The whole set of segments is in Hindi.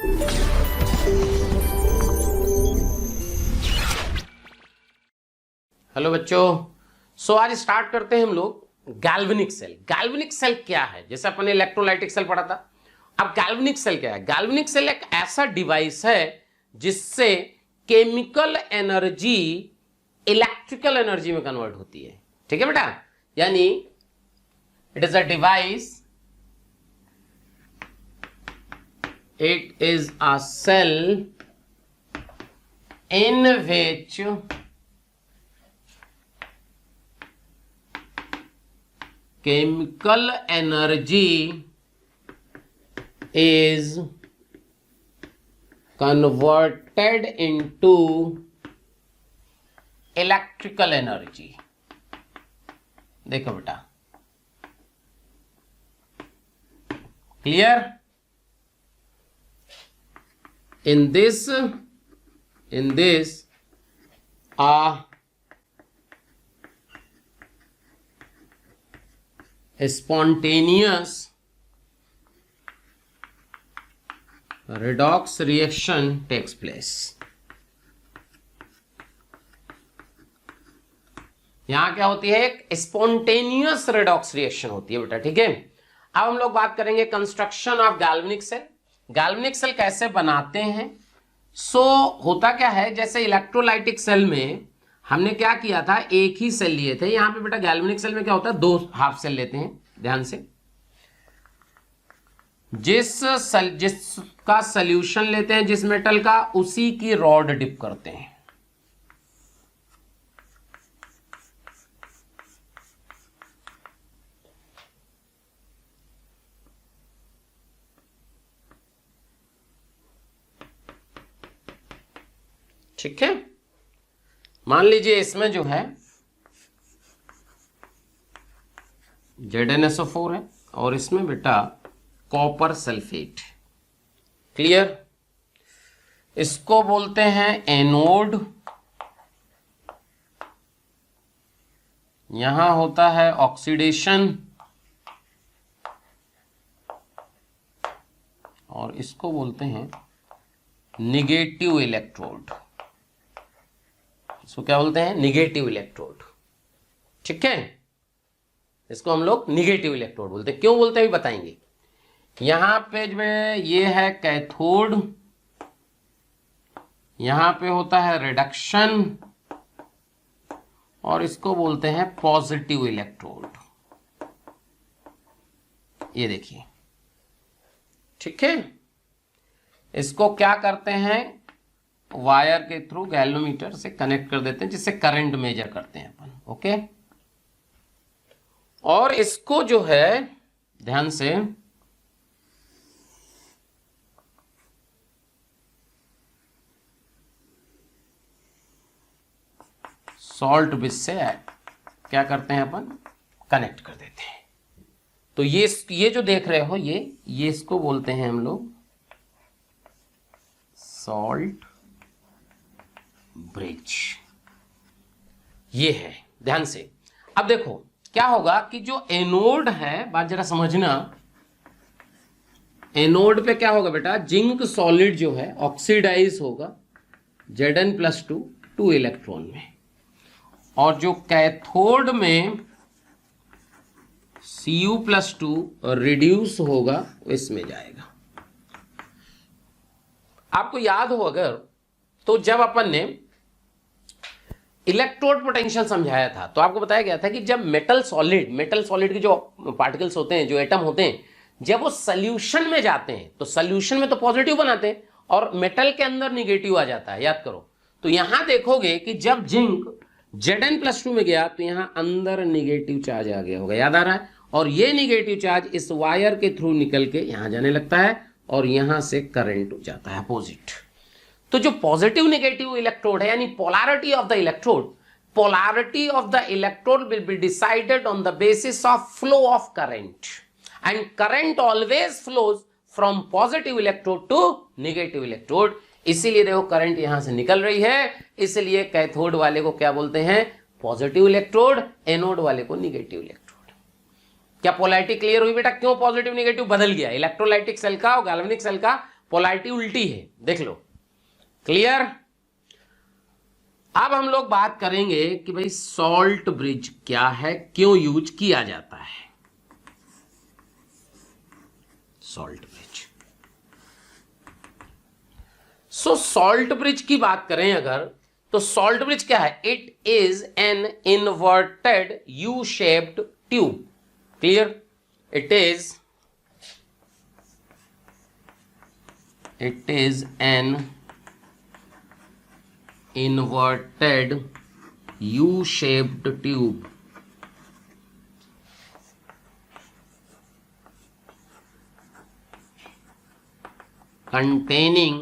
हेलो बच्चों, आज स्टार्ट करते हैं हम लोग गैल्वेनिक सेल। गैल्वेनिक सेल क्या है? जैसे अपन ने इलेक्ट्रोलाइटिक सेल पढ़ा था, अब गैल्वेनिक सेल क्या है? गैल्वेनिक सेल एक ऐसा डिवाइस है जिससे केमिकल एनर्जी इलेक्ट्रिकल एनर्जी में कन्वर्ट होती है। ठीक है बेटा, यानी it is a device, it is a cell in which chemical energy is converted into electrical energy। देखो बेटा, clear? in this a spontaneous redox reaction takes place। यहां क्या होती है? एक स्पॉन्टेनियस रेडॉक्स रिएक्शन होती है बेटा। ठीक है, अब हम लोग बात करेंगे construction of galvanic cell. Galvanic cell कैसे बनाते हैं? होता क्या है, जैसे इलेक्ट्रोलाइटिक सेल में हमने क्या किया था, एक ही सेल लिए थे। यहां पे बेटा गैल्वेनिक सेल में क्या होता है, दो हाफ सेल लेते हैं। ध्यान से, जिसका सोल्यूशन लेते हैं जिस मेटल का, उसी की रॉड डिप करते हैं। ठीक है, मान लीजिए इसमें जो है ZnSO4 है और इसमें बेटा कॉपर सल्फेट। क्लियर? इसको बोलते हैं एनोड, यहां होता है ऑक्सीडेशन, और इसको बोलते हैं निगेटिव इलेक्ट्रोड। इसको क्या बोलते हैं? Negative electrode. ठीक है, इसको हम लोग निगेटिव इलेक्ट्रोड बोलते हैं। क्यों बोलते हैं भी बताएंगे। यहां पे जो है ये है कैथोड, यहां पे होता है रिडक्शन, और इसको बोलते हैं पॉजिटिव इलेक्ट्रोड। ये देखिए, ठीक है। इसको क्या करते हैं, वायर के थ्रू गैल्वेनोमीटर से कनेक्ट कर देते हैं, जिससे करंट मेजर करते हैं अपन। ओके, और इसको जो है ध्यान से सॉल्ट बिस से क्या करते हैं अपन, कनेक्ट कर देते हैं। तो ये जो देख रहे हो, ये इसको बोलते हैं हम लोग सॉल्ट ब्रिज। ये है, ध्यान से। अब देखो क्या होगा कि जो एनोड है, बात जरा समझना, एनोड पे क्या होगा बेटा, जिंक सॉलिड जो है ऑक्सीडाइज होगा Zn+2 2 इलेक्ट्रॉन में, और जो कैथोड में Cu+2 रिड्यूस होगा इसमें जाएगा। आपको याद हो अगर, तो जब अपन ने इलेक्ट्रोड पोटेंशियल समझाया था तो आपको बताया गया था कि जब मेटल सॉलिड के जो पार्टिकल्स होते हैं, जो एटम होते हैं, जब वो सॉल्यूशन में जाते हैं तो सॉल्यूशन में तो पॉजिटिव बनाते हैं और मेटल के अंदर निगेटिव आ जाता है। याद करो, तो यहां देखोगे कि जब जिंक Zn+2 में गया तो यहां अंदर निगेटिव चार्ज आ गया होगा, याद आ रहा है। और ये निगेटिव चार्ज इस वायर के थ्रू निकल के यहां जाने लगता है और यहां से करंट जाता है अपोजिट। तो जो पॉजिटिव नेगेटिव इलेक्ट्रोड है, यानी polarity of the electrode will be decided on the basis of flow of current, and current always flows from positive electrode to negative electrode. इसीलिए देखो करंट यहां से निकल रही है, इसलिए कैथोड वाले को क्या बोलते हैं, पॉजिटिव इलेक्ट्रोड, एनोड वाले को नेगेटिव इलेक्ट्रोड। क्या पोलैरिटी क्लियर हुई बेटा? क्यों पॉजिटिव नेगेटिव बदल गया? इलेक्ट्रोलाइटिक सेल का और गैल्वेनिक सेल का पोलैरिटी उल्टी है, देख लो। क्लियर? अब हम लोग बात करेंगे कि भाई सॉल्ट ब्रिज क्या है, क्यों यूज किया जाता है सॉल्ट ब्रिज। सो सॉल्ट ब्रिज की बात करें अगर, तो सॉल्ट ब्रिज क्या है? It is an inverted U shaped tube. Clear? It is an inverted U-shaped tube containing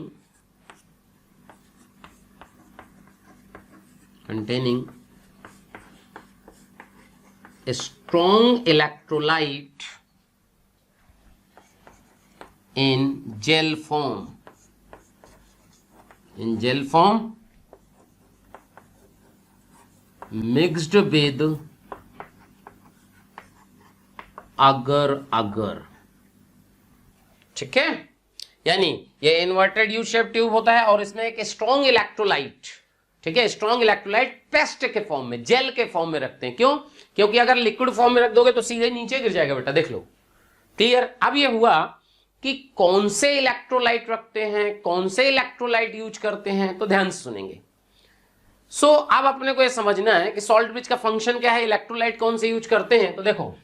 a strong electrolyte in gel form mixed with agar। ठीक है, यानी ये इन्वर्टेड यू शेप ट्यूब होता है और इसमें एक स्ट्रॉन्ग इलेक्ट्रोलाइट, ठीक है, स्ट्रॉन्ग इलेक्ट्रोलाइट पेस्ट के फॉर्म में, जेल के फॉर्म में रखते हैं। क्यों? क्योंकि अगर लिक्विड फॉर्म में रख दोगे तो सीधे नीचे गिर जाएगा बेटा, देख लो। क्लियर? अब ये हुआ कि कौन से इलेक्ट्रोलाइट रखते हैं, कौन से इलेक्ट्रोलाइट यूज करते हैं, तो ध्यान से सुनेंगे। अब अपने को यह समझना है कि सॉल्ट ब्रिज का फंक्शन क्या है, इलेक्ट्रोलाइट कौन से यूज करते हैं। तो देखो,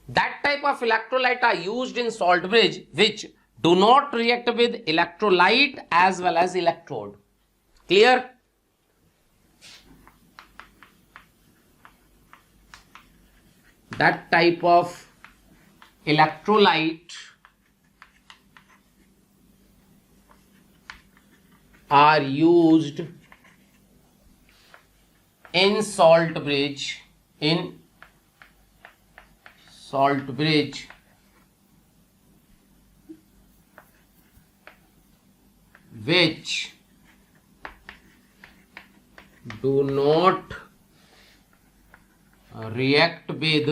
that type of electrolyte are used in salt bridge which do not react with electrolyte as well as electrode. Clear? That type of electrolyte are used in salt bridge which do not react with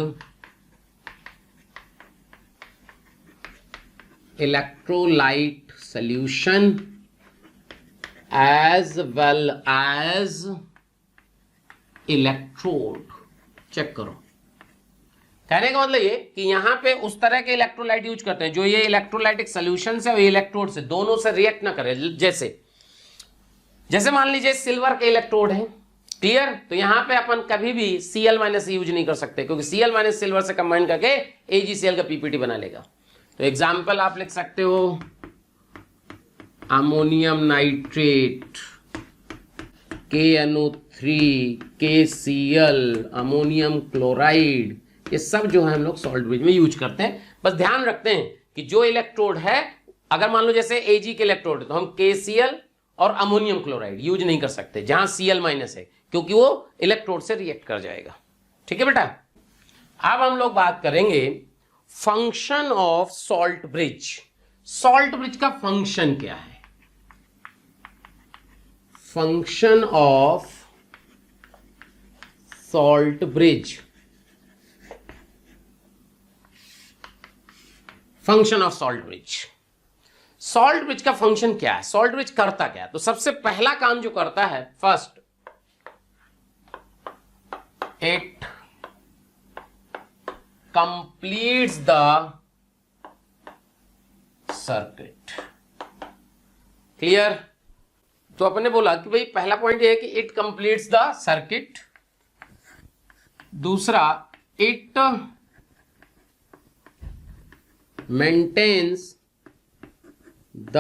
electrolyte solution as well as electrode. Check करो, कहने का मतलब ये कि यहां पे उस तरह के इलेक्ट्रोलाइट यूज करते हैं जो ये इलेक्ट्रोलाइटिक सोल्यूशन से और इलेक्ट्रोड से दोनों से रिएक्ट ना करे। जैसे मान लीजिए सिल्वर के इलेक्ट्रोड है। क्लियर? तो यहां पे अपन कभी भी Cl- यूज नहीं कर सकते, क्योंकि Cl- सिल्वर से कंबाइन करके AgCl का पीपीटी बना लेगा। तो एग्जाम्पल आप लिख सकते हो ammonium nitrate, KNO3, KCl, ammonium chloride, ये सब जो है हम लोग सॉल्ट ब्रिज में यूज करते हैं। बस ध्यान रखते हैं कि जो इलेक्ट्रोड है, अगर मान लो जैसे Ag के इलेक्ट्रोड है तो हम KCl और अमोनियम क्लोराइड यूज नहीं कर सकते जहां Cl- है, क्योंकि वो इलेक्ट्रोड से रिएक्ट कर जाएगा। ठीक है बेटा? अब हम लोग बात करेंगे function of salt bridge. Salt bridge का फंक्शन क्या है? Function of salt bridge, function of salt bridge. Salt bridge का फंक्शन क्या है? सॉल्ट ब्रिज करता क्या है? तो सबसे पहला काम जो करता है, first it completes the circuit. Clear? तो अपन ने बोला कि भाई पहला पॉइंट ये है कि इट कंप्लीट्स द सर्किट, दूसरा it maintains the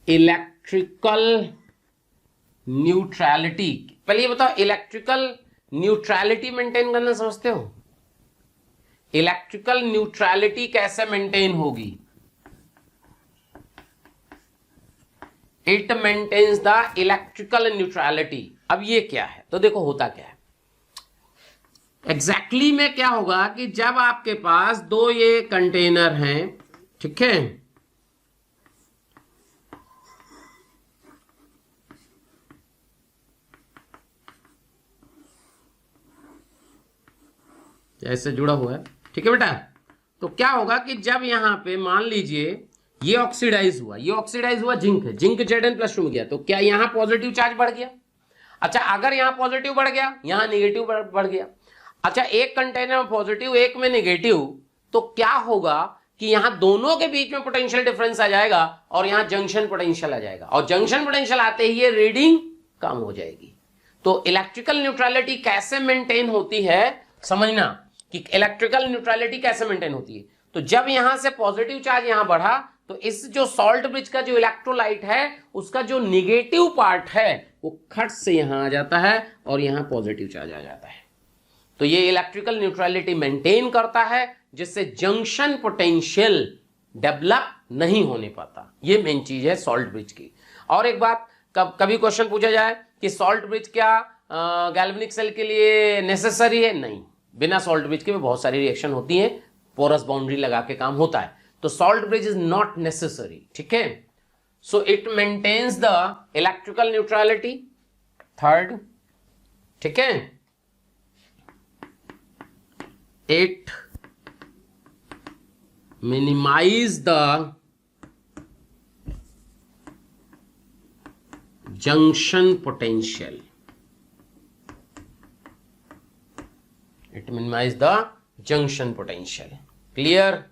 electrical neutrality. पहले ये बताओ, इलेक्ट्रिकल न्यूट्रलिटी मेंटेन करना समझते हो? इलेक्ट्रिकल न्यूट्रलिटी कैसे मेंटेन होगी? It maintains the electrical neutrality. अब ये क्या है? तो देखो होता क्या है एग्जैक्टली में, क्या होगा कि जब आपके पास दो ये कंटेनर हैं, ठीक है, जैसे जुड़ा हुआ है, ठीक है बेटा। तो क्या होगा कि जब यहां पे मान लीजिए ये ऑक्सीडाइज हुआ, ये ऑक्सीडाइज हुआ जिंक है, जिंक Zn+2 में गया, तो क्या यहां पॉजिटिव चार्ज बढ़ गया? अच्छा, अगर यहां पॉजिटिव बढ़ गया, यहां नेगेटिव बढ़ गया। अच्छा, एक कंटेनर में पॉजिटिव, एक में नेगेटिव, तो क्या होगा कि यहां दोनों के बीच में पोटेंशियल डिफरेंस आ जाएगा और यहां जंक्शन पोटेंशियल आ जाएगा, और जंक्शन पोटेंशियल आते ही ये रीडिंग कम हो जाएगी। तो इलेक्ट्रिकल न्यूट्रलिटी कैसे मेंटेन होती है, समझना कि इलेक्ट्रिकल न्यूट्रलिटी कैसे मेंटेन होती है। तो जब यहां से पॉजिटिव चार्ज यहां बढ़ा, तो इस जो सॉल्ट ब्रिज का जो इलेक्ट्रोलाइट है उसका जो निगेटिव पार्ट है वो खट से यहां आ जाता है और यहां पॉजिटिव चार्ज आ जाता है। तो ये इलेक्ट्रिकल न्यूट्रलिटी मेंटेन करता है, जिससे जंक्शन पोटेंशियल डेवलप नहीं होने पाता। ये मेन चीज है सॉल्ट ब्रिज की। और एक बात, कभी क्वेश्चन पूछा जाए कि सॉल्ट ब्रिज क्या गैल्वेनिक सेल के लिए नेसेसरी है? नहीं, बिना सॉल्ट ब्रिज के भी बहुत सारी रिएक्शन होती हैं, पोरस बाउंड्री लगा के काम होता है। तो salt bridge is not necessary, ठीक है। So it maintains the electrical neutrality, third, ठीक है। It minimise the junction potential, it minimise the junction potential. Clear?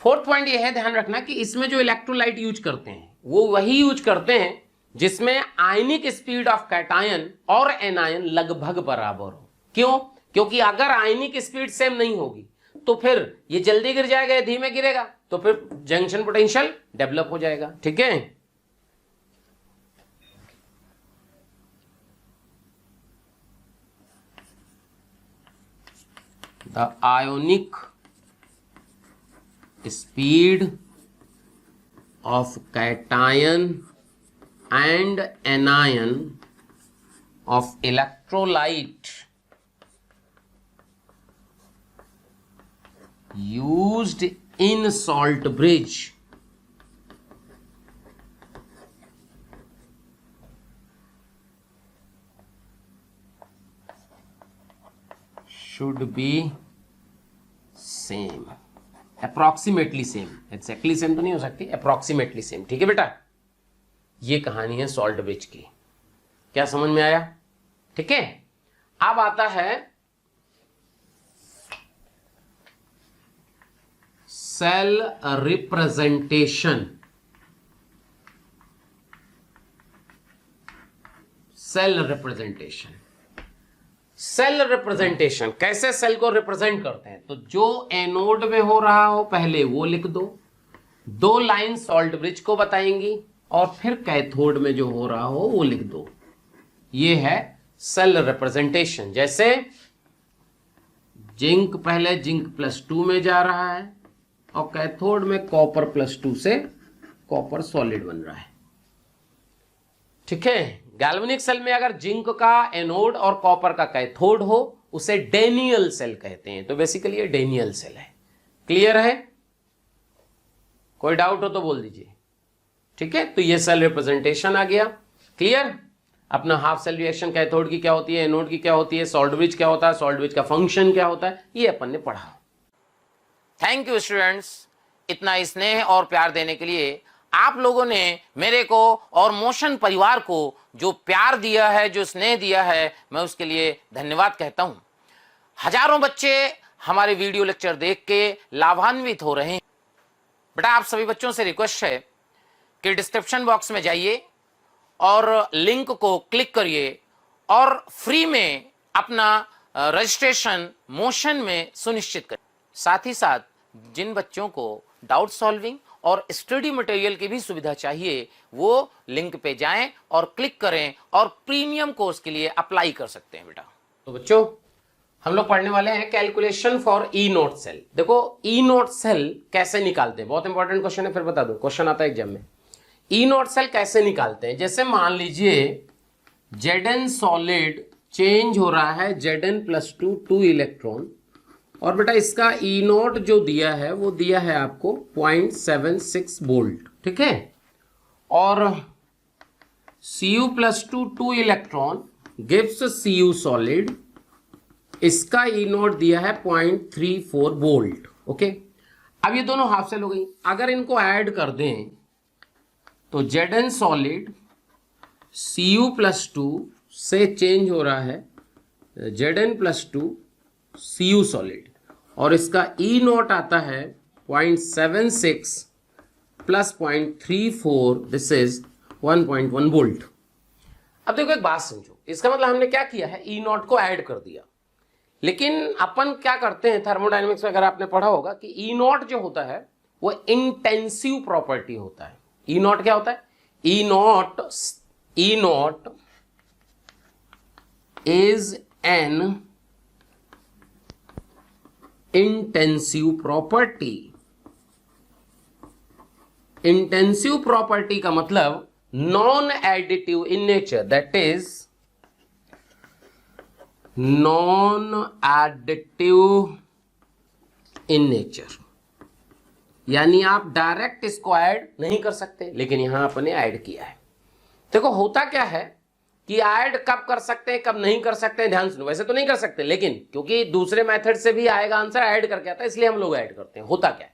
Fourth point ये है, ध्यान रखना कि इसमें जो इलेक्ट्रोलाइट यूज करते हैं वो वही यूज करते हैं जिसमें आयनिक स्पीड ऑफ कैटायन और एनायन लगभग बराबर हो। क्यों? क्योंकि अगर आयनिक स्पीड सेम नहीं होगी तो फिर ये जल्दी गिर जाएगा या धीमे गिरेगा, तो फिर जंक्शन पोटेंशियल डेवलप हो जाएगा, ठीक है। The ionic speed of cation and anion of electrolyte used in salt bridge should be same, approximately same, exactly same तो नहीं हो सकती, approximately same, ठीक है बेटा। ये कहानी है सॉल्ट ब्रिज की। क्या समझ में आया? ठीक है। अब आता है cell representation. Cell representation, cell representation कैसे सेल को रिप्रेजेंट करते हैं? तो जो एनोड में हो रहा हो पहले वो लिख दो, दो लाइन सॉल्ट ब्रिज को बताएंगी, और फिर कैथोड में जो हो रहा हो वो लिख दो। ये है सेल रिप्रेजेंटेशन। जैसे जिंक पहले जिंक+2 में जा रहा है और कैथोड में कॉपर+2 से कॉपर सॉलिड बन रहा है, ठीक है। गैल्वेनिक सेल में अगर जिंक का एनोड और कॉपर का कैथोड हो उसे डेनियल सेल कहते हैं। तो बेसिकली ये डेनियल सेल है। क्लियर है? कोई डाउट हो तो बोल दीजिए, ठीक है। तो ये सेल रिप्रेजेंटेशन आ गया। क्लियर? अपना हाफ सेल रिएक्शन कैथोड की क्या होती है, एनोड की क्या होती है, सॉल्ट ब्रिज क्या होता है, सॉल्ट ब्रिज का फंक्शन क्या होता है, ये अपन ने पढ़ा। थैंक यू स्टूडेंट्स, इतना स्नेह और प्यार देने के लिए। आप लोगों ने मेरे को और मोशन परिवार को जो प्यार दिया है, जो स्नेह दिया है, मैं उसके लिए धन्यवाद कहता हूं। हजारों बच्चे हमारे वीडियो लेक्चर देख के लाभान्वित हो रहे हैं। बेटा, आप सभी बच्चों से रिक्वेस्ट है कि डिस्क्रिप्शन बॉक्स में जाइए और लिंक को क्लिक करिए और फ्री में अपना रजिस्ट्रेशन मोशन में सुनिश्चित करें। साथ ही साथ जिन बच्चों को डाउट सॉल्विंग और स्टडी मटेरियल की भी सुविधा चाहिए वो लिंक पे जाएं और क्लिक करें और प्रीमियम कोर्स के लिए अप्लाई कर सकते हैं बेटा। तो बच्चों, हम लोग पढ़ने वाले हैं calculation for E naught cell. देखो ई नोट सेल कैसे निकालते हैं, बहुत इंपॉर्टेंट क्वेश्चन है, फिर बता दो, क्वेश्चन आता है एग्जाम में। ई नोट सेल कैसे निकालते हैं? जैसे मान लीजिए Zn सॉलिड चेंज हो रहा है Zn+2 2 इलेक्ट्रॉन, और बेटा इसका ई नोट जो दिया है वो दिया है आपको 0.76 वोल्ट, ठीक है। और Cu+2 2 electron gives Cu solid इसका ई नॉट दिया है 0.34 वोल्ट। ओके, अब ये दोनों हाफ सेल हो गई। अगर इनको ऐड कर दें तो Zn सॉलिड Cu+2 से चेंज हो रहा है Zn+2 Cu सॉलिड, और इसका ई नॉट आता है 0.76 प्लस 0.34, दिस इज 1.1 वोल्ट। अब देखो एक बात समझो, इसका मतलब हमने क्या किया है, ई नॉट को ऐड कर दिया। लेकिन अपन क्या करते हैं थर्मोडायनेमिक्स में, अगर आपने पढ़ा होगा कि ई नॉट जो होता है वो इंटेंसिव प्रॉपर्टी होता है। ई नॉट क्या होता है, E naught is an intensive property. Intensive property का मतलब non additive in nature, that is non additive in nature. यानी आप डायरेक्ट इसको ऐड नहीं कर सकते, लेकिन यहां आपने ऐड किया है। देखो होता क्या है कि ऐड कब कर सकते हैं कब नहीं कर सकते हैं, ध्यान सुनो। वैसे तो नहीं कर सकते, लेकिन क्योंकि दूसरे मेथड से भी आएगा आंसर, ऐड करके आता है, इसलिए हम लोग ऐड करते हैं। होता क्या है,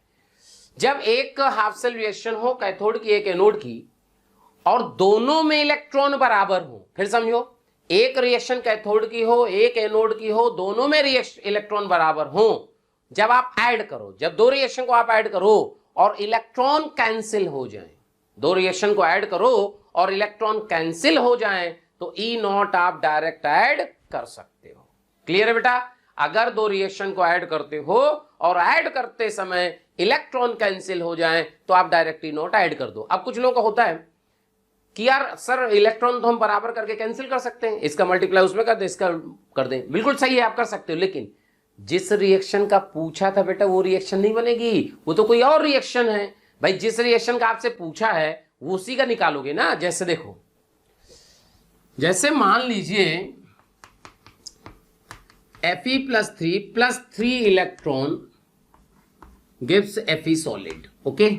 जब एक हाफ सेल रिएक्शन हो कैथोड की एक एनोड की, और दोनों में इलेक्ट्रॉन बराबर हो, फिर समझो एक रिएक्शन कैथोड की हो एक एनोड की हो, दोनों में इलेक्ट्रॉन बराबर हो, जब आप ऐड करो, जब दो रिएक्शन को आप ऐड करो और इलेक्ट्रॉन कैंसिल हो जाए, दो रिएक्शन को ऐड करो और इलेक्ट्रॉन कैंसिल हो जाए, तो ई नॉट आप डायरेक्ट ऐड कर सकते हो। क्लियर है बेटा, अगर दो रिएक्शन को ऐड करते हो और ऐड करते समय इलेक्ट्रॉन कैंसिल हो जाए तो आप डायरेक्ट ई नॉट ऐड कर दो। अब कुछ लोगों का होता है कि यार सर इलेक्ट्रॉन तो हम बराबर करके कैंसिल कर सकते हैं, इसका मल्टीप्लाई उसमें कर दे, इसका कर दें। बिल्कुल सही है, आप कर सकते हो, लेकिन जिस रिएक्शन का पूछा था बेटा वो रिएक्शन नहीं बनेगी, वो तो कोई और रिएक्शन है। भाई जिस रिएक्शन का आपसे पूछा है वो उसी का निकालोगे ना। जैसे देखो, जैसे मान लीजिए Fe+3 plus 3 electron gives Fe solid. Okay,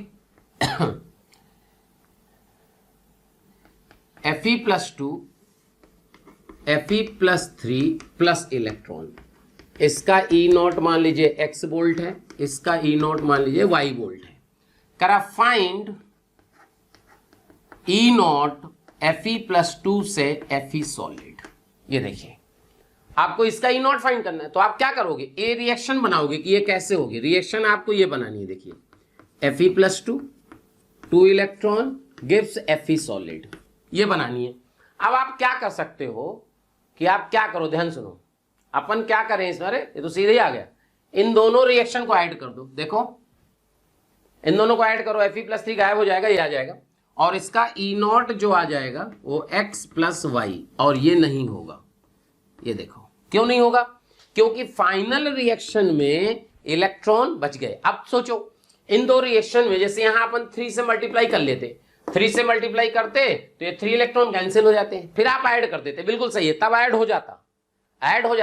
Fe+2 Fe+3 plus electron, इसका ई नॉट मान लीजिए x वोल्ट है, इसका ई नॉट मान लीजिए y वोल्ट है। करा फाइंड ई नॉट Fe+2 से Fe सॉलिड। ये देखिए आपको इसका ई नॉट फाइंड करना है, तो आप क्या करोगे, ए रिएक्शन बनाओगे कि ये कैसे होगी। रिएक्शन आपको ये बनानी है, देखिए Fe+2 2 electron gives Fe solid, ये बनानी है। अब आप क्या कर सकते हो कि आप क्या करो, ध्यान सुनो, अपन क्या करें इस बार, ये तो सीधे ही आ गया, इन दोनों रिएक्शन को ऐड कर दो। देखो इन दोनों को ऐड करो, Fe+3 गायब हो जाएगा, ये आ जाएगा, और इसका ई नॉट जो आ जाएगा वो x+y, और ये नहीं होगा। ये देखो क्यों नहीं होगा, क्योंकि फाइनल रिएक्शन में इलेक्ट्रॉन बच गए। अब सोचो इन दो रिएक्शन में, जैसे यहां अपन 3 से मल्टीप्लाई कर लेते, 3 से मल्टीप्लाई करते तो ये 3 इलेक्ट्रॉन कैंसिल हो जाते हैं, फिर आप ऐड कर देते, बिल्कुल सही है, तब ऐड हो जाता।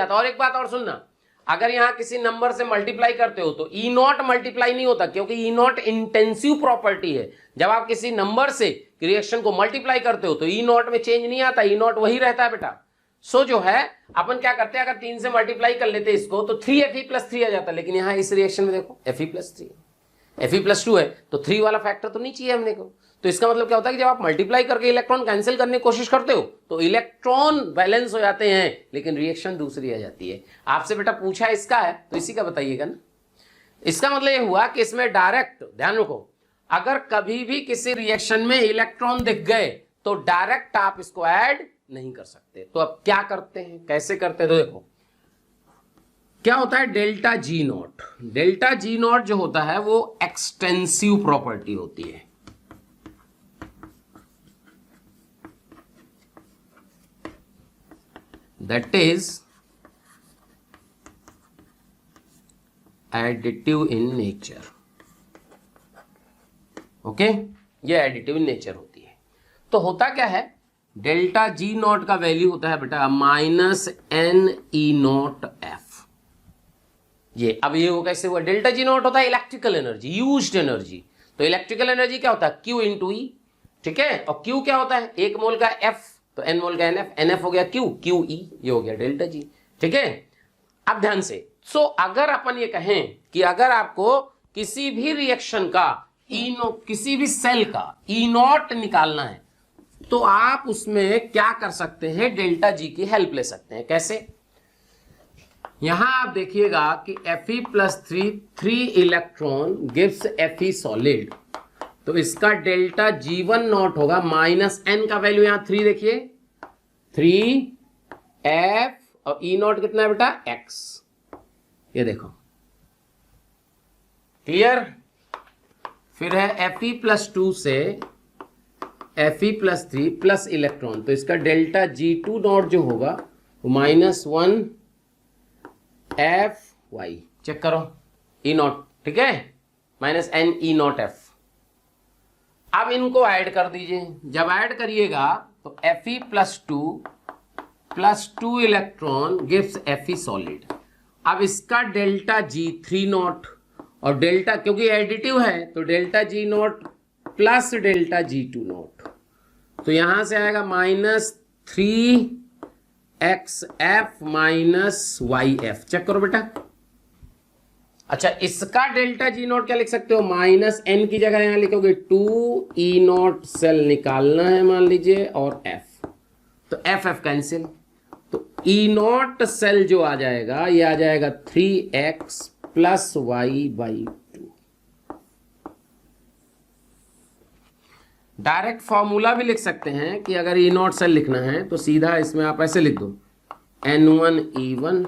और एक बात और सुनना, अगर यहां किसी नंबर से मल्टीप्लाई करते हो तो ई नॉट मल्टीप्लाई नहीं होता, क्योंकि ई नॉट इंटेंसिव प्रॉपर्टी है। जब आप किसी नंबर से रिएक्शन को मल्टीप्लाई करते हो तो ई नॉट में चेंज नहीं आता, ई नॉट वही रहता है बेटा। सो जो है अपन क्या करते हैं, अगर 3 से मल्टीप्लाई कर लेते इसको तो 3Fe+3 आ जाता, लेकिन यहां इस रिएक्शन में देखो Fe+3 Fe+2 है, तो 3 वाला फैक्टर तो नहीं चाहिए हमने को। तो इसका मतलब क्या होता है कि जब आप मल्टीप्लाई करके इलेक्ट्रॉन कैंसिल करने की कोशिश करते हो तो इलेक्ट्रॉन बैलेंस हो जाते हैं, लेकिन रिएक्शन दूसरी आ जाती है। आपसे बेटा पूछा इसका है तो इसी का बताइएगा ना। इसका मतलब ये हुआ कि इसमें डायरेक्ट, ध्यान रखो, अगर कभी भी किसी रिएक्शन में इलेक्ट्रॉन दिख गए तो डायरेक्ट आप इसको ऐड नहीं कर सकते। तो अब क्या करते हैं, कैसे करते हैं, तो देखो क्या होता है, delta G not. Delta G not जो होता है वो एक्सटेंसिव प्रॉपर्टी होती है। That is additive in nature. Okay, ये एडिटिव इन नेचर होती है। तो होता क्या है, डेल्टा जी नॉट का वैल्यू होता है बेटा -NE0F। ये अब ये कैसे हुआ, डेल्टा जी नॉट होता है इलेक्ट्रिकल एनर्जी, यूज्ड एनर्जी। तो इलेक्ट्रिकल एनर्जी क्या होता है, Q × E, ठीक है। और Q क्या होता है, 1 मोल का F तो N मोल का NF, NF हो गया Q, QE, ये हो गया डेल्टा जी, ठीक है। अब ध्यान से, अगर अपन ये कहें कि अगर आपको किसी भी रिएक्शन का किसी भी सेल का ई नॉट निकालना है तो आप उसमें क्या कर सकते हैं, डेल्टा जी की हेल्प ले सकते हैं। कैसे? यहां आप देखिएगा कि Fe+3 electron gives Fe solid, तो इसका डेल्टा G1 नॉट होगा -n का वैल्यू यहां 3 देखिए 3F और E नॉट कितना है बेटा x, ये देखो क्लियर। फिर है Fe+2 से Fe+3 प्लस इलेक्ट्रॉन, तो इसका डेल्टा G2 नॉट जो होगा वो -1 Fy, चेक करो E नॉट, ठीक है, -n E नॉट F। अब इनको ऐड कर दीजिए, जब ऐड करिएगा तो Fe+2 plus 2 electron gives Fe solid. अब इसका डेल्टा G3 नॉट, और डेल्टा क्योंकि एडिटिव है तो delta G not plus delta G2 not, तो यहां से आएगा -3xF -yF। चेक करो बेटा। अच्छा, इसका डेल्टा G नॉट क्या लिख सकते हो, -n की जगह यहां लिखोगे 2 E नॉट सेल निकालना है मान लीजिए, और F, तो F कैंसिल, तो E नॉट सेल जो आ जाएगा ये आ जाएगा 3x + y/2। डायरेक्ट फॉर्मूला भी लिख सकते हैं कि अगर E नॉट सेल लिखना है तो सीधा इसमें आप ऐसे लिख दो N1E1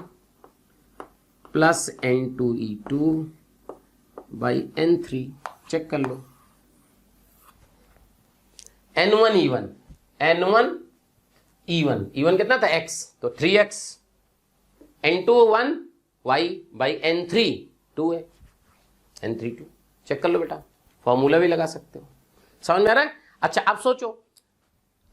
+ N2E2 N3। चेक कर लो, N1E1 E1 कितना था x, तो 3x, N2 1y/N3 2 है, N3 2। चेक कर लो बेटा, फॉर्मूला भी लगा सकते हो। समझ में आ रहा है? अच्छा, अब सोचो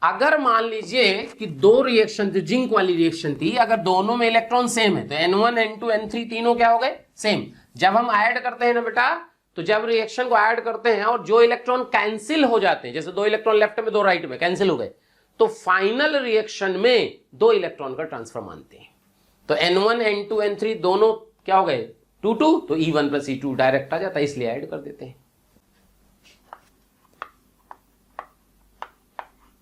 अगर मान लीजिए कि दो रिएक्शन थी, जिंक वाली रिएक्शन थी, अगर दोनों में इलेक्ट्रॉन सेम है तो N1 N2 N3 तीनों क्या हो गए, सेम। जब हम ऐड करते हैं ना बेटा, तो जब रिएक्शन को ऐड करते हैं और जो इलेक्ट्रॉन कैंसिल हो जाते हैं, जैसे 2 इलेक्ट्रॉन लेफ्ट में 2 राइट में कैंसिल हो गए, तो फाइनल रिएक्शन में 2 इलेक्ट्रॉन का ट्रांसफर मानते हैं। तो N1 N2 N3 दोनों क्या हो गए 2 2, तो E1 + E2 डायरेक्ट आ जाता है, इसलिए ऐड कर देते हैं।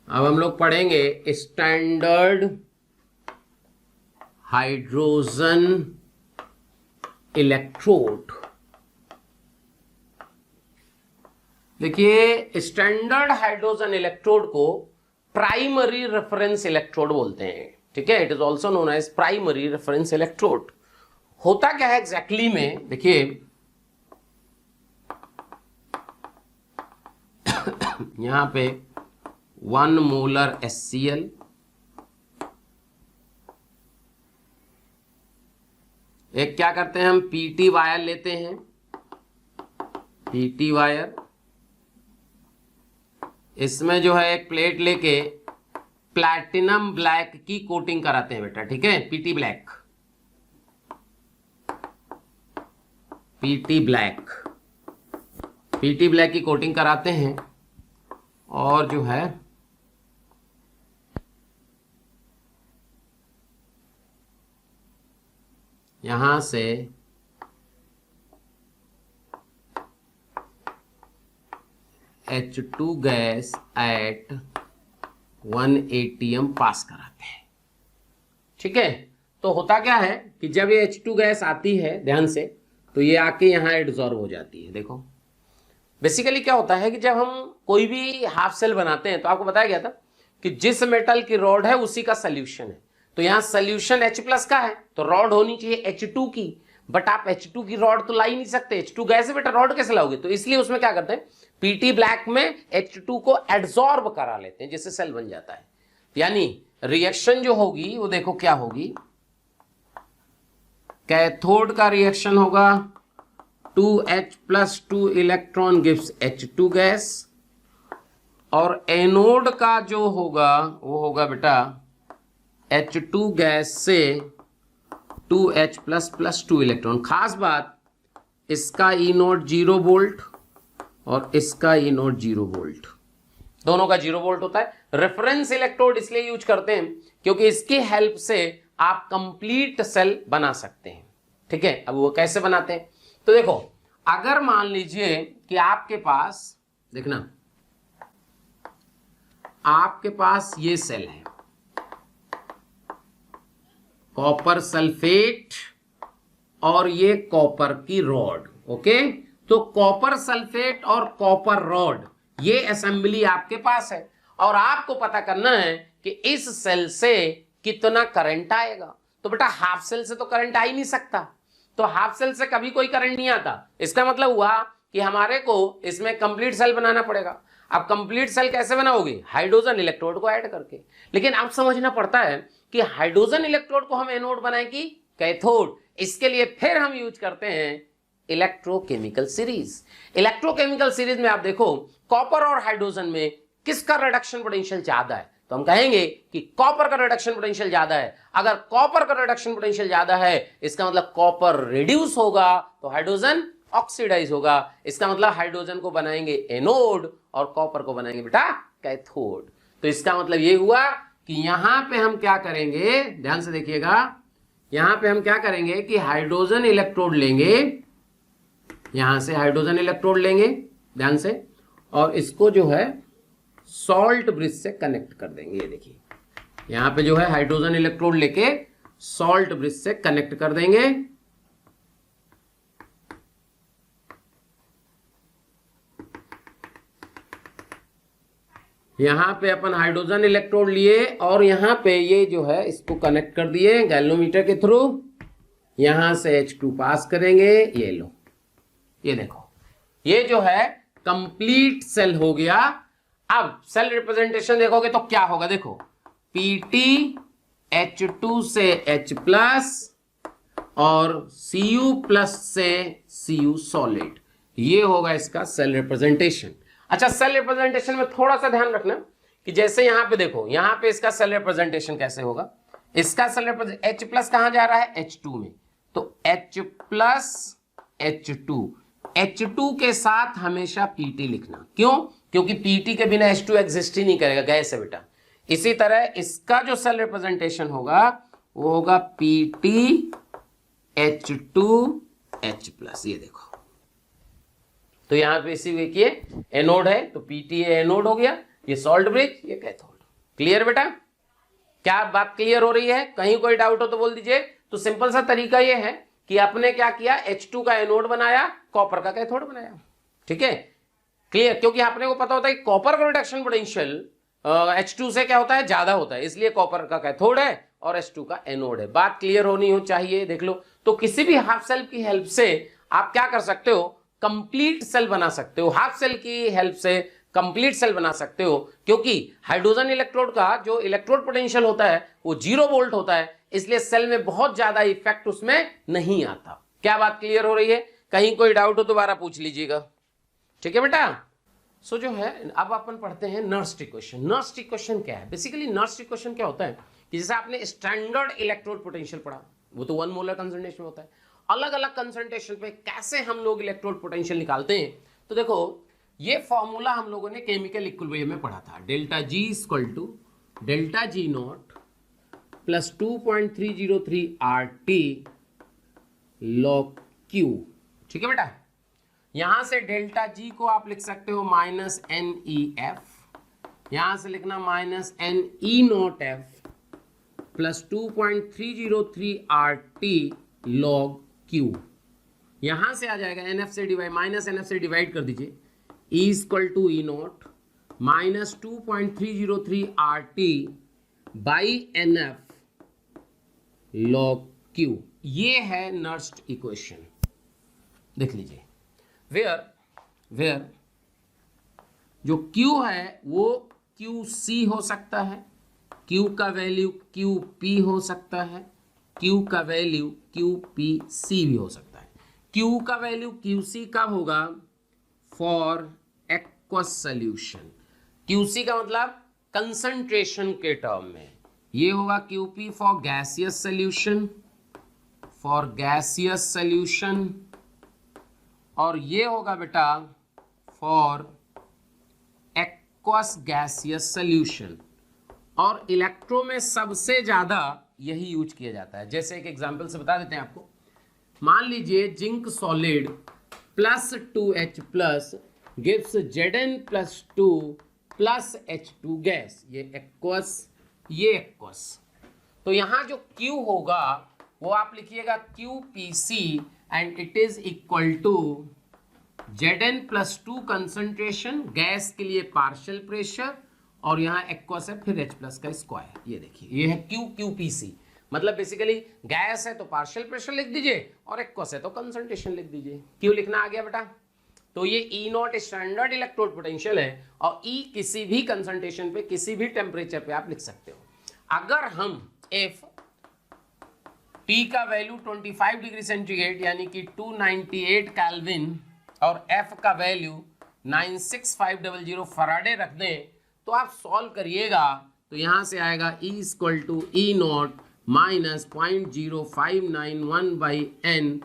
अब हम लोग पढ़ेंगे स्टैंडर्ड हाइड्रोजन इलेक्ट्रोड। देखिए, स्टैंडर्ड हाइड्रोजन इलेक्ट्रोड को प्राइमरी रेफरेंस इलेक्ट्रोड बोलते हैं, ठीक है। It is also known as primary reference electrode. होता क्या है एग्जैक्टली में, देखिए यहां पे 1 मोलर HCl, एक क्या करते हैं हम PT वायर लेते हैं, PT वायर, इसमें जो है एक प्लेट लेके प्लैटिनम ब्लैक की कोटिंग कराते हैं बेटा, ठीक है, PT ब्लैक, PT ब्लैक की कोटिंग कराते हैं, और जो है यहां से H2 गैस एट 1 ATM पास कराते हैं, ठीक है। तो होता क्या है कि जब ये H2 गैस आती है, ध्यान से, तो ये आके यहां एडजॉर्ब हो जाती है। देखो बेसिकली क्या होता है कि जब हम कोई भी हाफ सेल बनाते हैं तो आपको बताया गया था कि जिस मेटल की रॉड है उसी का सोल्यूशन है, तो यहां सोल्यूशन H+ का है तो रॉड होनी चाहिए H2 की, बट आप H2 की रॉड तो ला ही नहीं सकते, H2 गैस है बेटा, रॉड कैसे लाओगे, तो इसलिए उसमें क्या करते हैं PT ब्लैक में H2 को एडजॉर्ब करा लेते हैं, जिससे सेल बन जाता है। यानी रिएक्शन जो होगी वो देखो क्या होगी, कैथोड का रिएक्शन होगा 2H+2 electron gives H2 gas, और एनोड का जो होगा वो होगा बेटा H2 गैस से 2H++2 इलेक्ट्रॉन। खास बात, इसका E नोट 0 वोल्ट और इसका E नोट 0 वोल्ट, दोनों का 0 वोल्ट होता है। रेफरेंस इलेक्ट्रोड इसलिए यूज करते हैं क्योंकि इसकी हेल्प से आप कंप्लीट सेल बना सकते हैं। ठीक है, अब वो कैसे बनाते हैं? तो देखो, अगर मान लीजिए कि आपके पास, देखना, आपके पास ये सेल है, कॉपर सल्फेट और ये कॉपर की रॉड। ओके, तो कॉपर सल्फेट और कॉपर रॉड, ये असेंबली आपके पास है, और आपको पता करना है कि इस सेल से कितना करंट आएगा। तो बेटा हाफ सेल से तो करंट आ ही नहीं सकता, तो हाफ सेल से कभी कोई करंट नहीं आता। इसका मतलब हुआ कि हमारे को इसमें कंप्लीट सेल बनाना पड़ेगा। अब कंप्लीट सेल कैसे बनाओगे? हाइड्रोजन इलेक्ट्रोड को ऐड करके। लेकिन अब समझना पड़ता है कि हाइड्रोजन इलेक्ट्रोड को हम एनोड बनाए कि कैथोड। इसके लिए फिर हम यूज करते हैं इलेक्ट्रोकेमिकल सीरीज। इलेक्ट्रोकेमिकल सीरीज में आप देखो, कॉपर और हाइड्रोजन में किसका रिडक्शन पोटेंशियल ज्यादा है? तो हम कहेंगे कि कॉपर का रिडक्शन पोटेंशियल ज्यादा है। अगर कॉपर का रिडक्शन पोटेंशियल ज्यादा है, इसका मतलब कॉपर रिड्यूस होगा तो हाइड्रोजन ऑक्सीडाइज होगा। इसका मतलब हाइड्रोजन को बनाएंगे एनोड और कॉपर को बनाएंगे बेटा कैथोड। तो इसका मतलब ये हुआ कि यहां पे हम क्या करेंगे, ध्यान से देखिएगा, यहां पे हम क्या करेंगे कि हाइड्रोजन इलेक्ट्रोड लेंगे, यहां से हाइड्रोजन इलेक्ट्रोड लेंगे ध्यान से, और इसको जो है सॉल्ट ब्रिज से कनेक्ट कर देंगे। ये देखिए, यहां पे जो है हाइड्रोजन इलेक्ट्रोड लेके सॉल्ट ब्रिज से कनेक्ट कर देंगे। यहां पे अपन हाइड्रोजन इलेक्ट्रोड लिए और यहां पे ये जो है इसको कनेक्ट कर दिए गैल्वेनोमीटर के थ्रू। यहां से H2 पास करेंगे, ये लो, ये देखो, ये जो है कंप्लीट सेल हो गया। अब सेल रिप्रेजेंटेशन देखोगे तो क्या होगा, देखो, Pt H2 से H प्लस और Cu प्लस से Cu सॉलिड, ये होगा इसका सेल रिप्रेजेंटेशन। अच्छा, सेल रिप्रेजेंटेशन में थोड़ा सा ध्यान रखना कि जैसे यहां पे देखो, यहां पे इसका सेल रिप्रेजेंटेशन कैसे होगा, इसका सेल रिप्रेजेंटेशन H प्लस कहां जा रहा है? H2 में, तो H प्लस H2, H2 के साथ हमेशा Pt लिखना। क्यों? क्योंकि Pt के बिना H2 एग्जिस्ट ही नहीं करेगा, गैस है बेटा। इसी तरह इसका जो सेल रिप्रेजेंटेशन होगा वो होगा Pt H2 H प्लस, ये देखो। तो यहां पे इसी देखिए एनोड है, तो Pt एनोड हो गया, ये सॉल्ट ब्रिज, ये कैथोड। क्लियर बेटा? क्या बात क्लियर हो रही है? कहीं कोई डाउट हो तो बोल दीजिए। तो सिंपल सा तरीका ये है कि आपने क्या किया, H2 का एनोड बनाया, कॉपर का कैथोड बनाया। ठीक है, क्लियर? क्योंकि आपने को पता होता है कि कॉपर का रिडक्शन पोटेंशियल H2 से क्या होता है? ज्यादा होता है, इसलिए कॉपर का कैथोड है और H2 का एनोड है। बात क्लियर होनी हो चाहिए, देख लो। तो किसी भी हाफ सेल की हेल्प से आप क्या कर सकते हो, कंप्लीट सेल बना सकते हो। हाफ सेल की हेल्प से कंप्लीट सेल बना सकते हो, क्योंकि हाइड्रोजन इलेक्ट्रोड का जो इलेक्ट्रोड पोटेंशियल होता है वो 0 वोल्ट होता है, इसलिए सेल में बहुत ज्यादा इफेक्ट उसमें नहीं आता। क्या बात क्लियर हो रही है? कहीं कोई डाउट हो दोबारा पूछ लीजिएगा। ठीक है बेटा? सो जो है, अब अपन पढ़ते हैं नर्स्ट इक्वेशन। नर्स्ट इक्वेशन क्या है? बेसिकली नर्स्ट इक्वेशन क्या होता है कि जैसे आपने स्टैंडर्ड इलेक्ट्रोड पोटेंशियल पढ़ा, वो तो 1 मोलर कंसंट्रेशन में होता है। अलग अलग कंसंट्रेशन पे कैसे हम लोग इलेक्ट्रोड पोटेंशियल निकालते हैं, तो देखो, ये फॉर्मूला हम लोगों ने केमिकल इक्विलिब्रियम में पढ़ा था। Delta G equal to delta G naught plus 2.303 RT log Q। ठीक है बेटा? यहां से डेल्टा जी को आप लिख सकते हो माइनस NEF, यहां से लिखना minus NE not F plus 2.303 RT log Q। यहां से आ जाएगा NF से डिवाइड, माइनस NF से डिवाइड कर दीजिए, E equal to E naught minus 2.303 RT by NF log Q। ये है नर्स्ट इक्वेशन। देख लीजिए, वेयर जो Q है वो QC हो सकता है, Q का वैल्यू QP हो सकता है, Q का वैल्यू QPC भी हो सकता है। Q का वैल्यू QC कब होगा? For aqueous solution. QC का मतलब कंसंट्रेशन के टर्म में, ये होगा QP for gaseous solution, for gaseous solution, और ये होगा बेटा फॉर एक्वस गैसियस सॉल्यूशन। और इलेक्ट्रो में सबसे ज्यादा यही यूज किया जाता है। जैसे एक एग्जांपल से बता देते हैं आपको, मान लीजिए zinc solid plus 2H plus gives Zn+2 plus H2 gas, ये एक्वस। तो यहां जो Q होगा वो आप लिखिएगा QPC and it is equal to Zn+2 concentration, gas के लिए पार्शियल प्रेशर, और यहाँ एक्वस है फिर H प्लस का स्क्वायर। ये देखिए ये है QPC, मतलब बेसिकली गैस है तो पार्शियल प्रेशर लिख दीजिए और एक्वस है तो कंसंट्रेशन लिख दीजिए। क्यों लिखना आ गया बेटा? तो ये E0 स्टैंडर्ड इलेक्ट्रोड पोटेंशियल है और E किसी भी कंसंट्रेशन पे किसी भी टेम्परेचर पे आप लिख सकते हो। अगर हम F T का वैल्यू 25 डिग्री सेंटीग्रेड यानी कि 298 केल्विन और F का वैल्यू 96500 फराडे रख दें तो आप सॉल्व करिएगा तो यहां से आएगा E equal to E0 minus 0.0591/n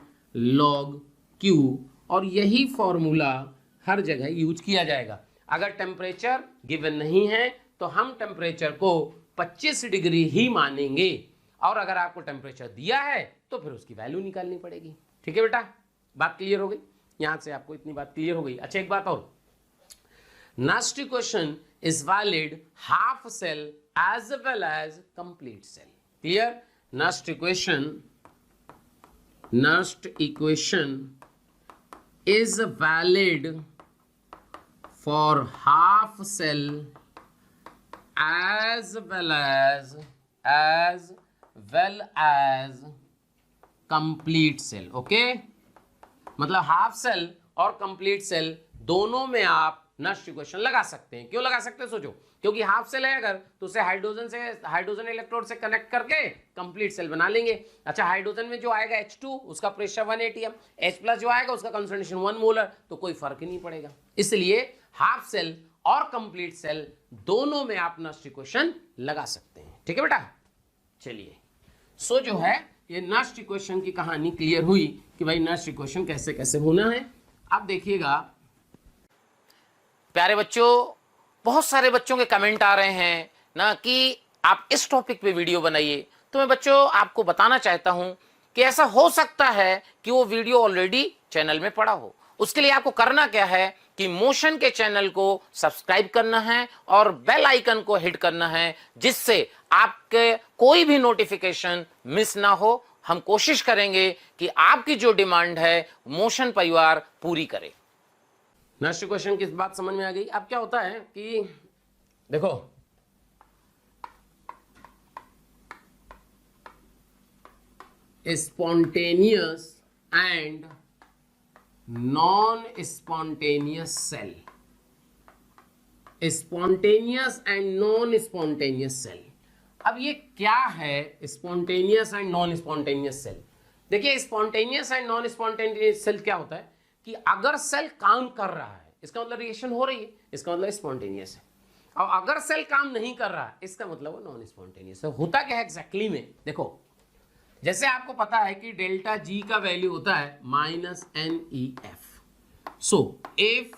log Q, और यही फॉर्मूला हर जगह यूज किया जाएगा। अगर टेम्परेचर गिवन नहीं है तो हम टेम्परेचर को 25 डिग्री ही मानेंगे, और अगर आपको टेम्परेचर दिया है तो फिर उसकी वैल्यू निकालनी पड़ेगी। ठीक है बेटा, बात क्लियर हो गई? यहां से आपको इतनी बात क्लियर हो गई। अच्छा एक बात और, next equation is valid half cell as well as complete cell. Clear? Next equation is valid for half cell as well as complete cell. Okay? मतलब हाफ सेल और कंप्लीट सेल दोनों में आप नष्ट इक्वेशन लगा सकते हैं। क्यों लगा सकते हैं? सोचो, क्योंकि हाफ सेल है अगर तो उसे हाइड्रोजन इलेक्ट्रोड से कनेक्ट करके कंप्लीट सेल बना लेंगे। अच्छा, हाइड्रोजन में जो आएगा H2 उसका प्रेशर 1 atm, H प्लस जो आएगा उसका कंसंट्रेशन 1 मोलर, तो कोई फर्क ही नहीं पड़ेगा। इसलिए हाफ सेल और कंप्लीट सेल दोनों में आप नष्ट इक्वेशन लगा सकते हैं। ठीक है बेटा, चलिए सो जो है ये नष्ट इक्वेशन की कहानी क्लियर हुई कि भाई नष्ट इक्वेशन कैसे कैसे होना है। अब देखिएगा प्यारे बच्चों, बहुत सारे बच्चों के कमेंट आ रहे हैं ना कि आप इस टॉपिक पे वीडियो बनाइए। तो मैं बच्चों आपको बताना चाहता हूं कि ऐसा हो सकता है कि वो वीडियो ऑलरेडी चैनल में पड़ा हो। उसके लिए आपको करना क्या है कि मोशन के चैनल को सब्सक्राइब करना है और बेल आइकन को हिट करना है, जिससे आपके कोई भी नोटिफिकेशन मिस ना हो। हम कोशिश करेंगे कि आपकी जो डिमांड है मोशन परिवार पूरी करे। नेक्स्ट क्वेश्चन की बात समझ में आ गई? अब क्या होता है कि देखो, spontaneous and non spontaneous cell, spontaneous and non spontaneous cell. अब ये क्या है spontaneous and non spontaneous cell? देखिए, spontaneous and non spontaneous cell क्या होता है कि अगर सेल काम कर रहा है इसका मतलब रिएक्शन हो रही है, इसका मतलब स्पॉन्टेनियस है। और अगर सेल काम नहीं कर रहा है इसका मतलब वो नॉन स्पॉन्टेनियस है। होता क्या है एग्जैक्टली में, देखो जैसे आपको पता है कि डेल्टा जी का वैल्यू होता है -NEF। So if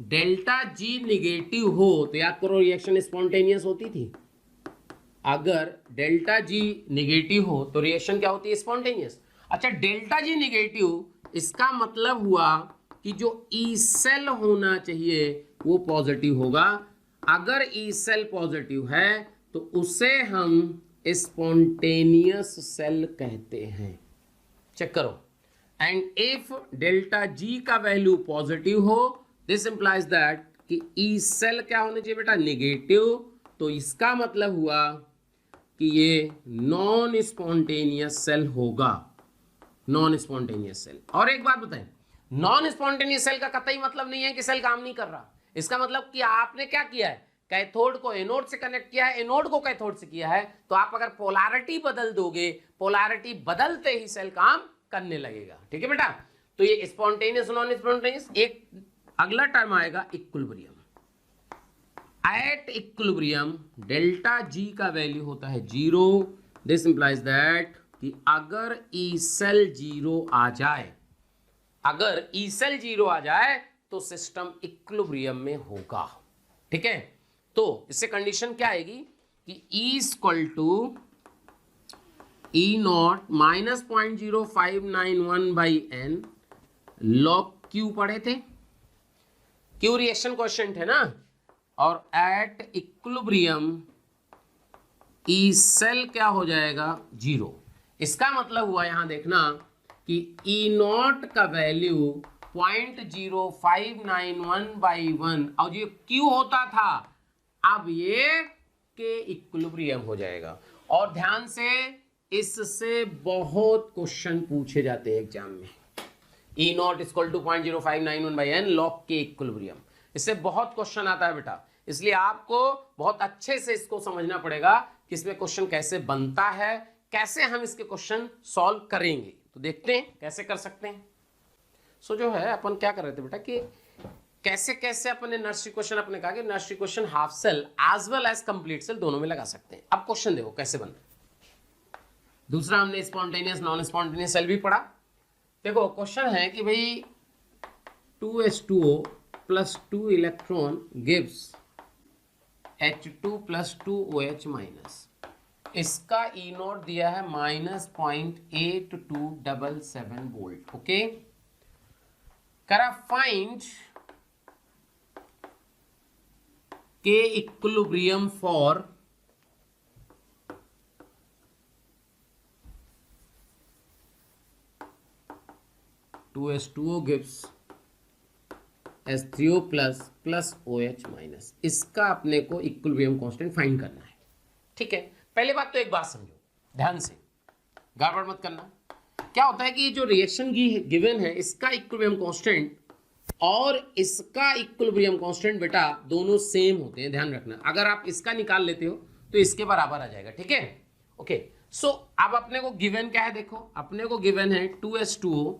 delta G negative हो तो याद करो रिएक्शन स्पॉन्टेनियस होती थी। अगर डेल्टा जी निगेटिव हो तो रिएक्शन क्या होती है? स्पॉन्टेनियस। अच्छा, डेल्टा जी निगेटिव इसका मतलब हुआ कि जो ई सेल होना चाहिए वो पॉजिटिव होगा। अगर ई सेल पॉजिटिव है तो उसे हम स्पॉन्टेनियस सेल कहते हैं। चेक करो, एंड इफ डेल्टा जी का वैल्यू पॉजिटिव हो दिस इंप्लाइज दैट कि ई सेल क्या होना चाहिए बेटा? निगेटिव। तो इसका मतलब हुआ कि ये नॉन स्पॉन्टेनियस सेल होगा, नॉन स्पॉन्टेनियस सेल। और एक बात बताएं, नॉन स्पॉन्टेनियस सेल का कतई मतलब नहीं है कि सेल काम नहीं कर रहा। इसका मतलब कि आपने क्या किया है, कैथोड को एनोड से कनेक्ट किया है, एनोड को कैथोड से किया है। तो आप अगर पोलैरिटी बदल दोगे, पोलैरिटी बदलते ही सेल काम करने लगेगा। ठीक है बेटा, तो ये स्पॉन्टेनियस नॉन स्पॉन्टेनियस। एक अगला टर्म आएगा equilibrium. At equilibrium delta G का वैल्यू होता है 0। दिस इंप्लाइज दैट कि अगर ई सेल 0 आ जाए, अगर ई सेल 0 आ जाए तो सिस्टम इक्विलिब्रियम में होगा। ठीक है, तो इससे कंडीशन क्या आएगी कि E equal to E naught minus 0.0591 by N log Q पढ़े थे, क्यू रिएक्शन क्वेश्चन थे ना, और एट इक्विलिब्रियम ई सेल क्या हो जाएगा 0। इसका मतलब हुआ यहां देखना कि ई नॉट का वैल्यू 0.0591 बाई 1 और ये क्यू होता था, अब ये के इक्विलिब्रियम हो जाएगा। और ध्यान से इससे बहुत क्वेश्चन पूछे जाते हैं एग्जाम में। E naught equal to 0.0591 by N log के इक्विलिब्रियम, इससे बहुत क्वेश्चन आता है बेटा, इसलिए आपको बहुत अच्छे से इसको समझना पड़ेगा कि इसमें क्वेश्चन कैसे बनता है, कैसे हम इसके क्वेश्चन सॉल्व करेंगे। तो देखते हैं कैसे कर सकते हैं। सो जो है अपन क्या कर रहे थे बेटा कि कैसे कैसे अपने नर्सरी क्वेश्चन अपने कहा कि nursery question half cell as well as complete cell दोनों में लगा सकते हैं। अब क्वेश्चन देखो कैसे बनता है। दूसरा हमने स्पॉन्टेनियस नॉन स्पॉन्टेनियस सेल भी पढ़ा। देखो क्वेश्चन है कि भाई 2H2O plus 2 electron gives H2 plus 2OH minus, इसका ई नॉट दिया है -0.8277 वोल्ट। ओके, करा फाइंड के equilibrium for (2H2O gives H3O plus OH minus), इसका अपने को इक्विलिब्रियम कांस्टेंट फाइंड करना है। ठीक है, पहले बात तो एक बात समझो ध्यान से, गड़बड़ मत करना। क्या होता है कि जो रिएक्शन गिवन है इसका इक्विलिब्रियम कांस्टेंट और इसका इक्विलिब्रियम कांस्टेंट बेटा दोनों सेम होते हैं, ध्यान रखना। अगर आप इसका निकाल लेते हो तो इसके बराबर आ जाएगा। ठीक है, ओके। सो अब अपने को गिवन क्या है, देखो अपने को गिवन है 2H2O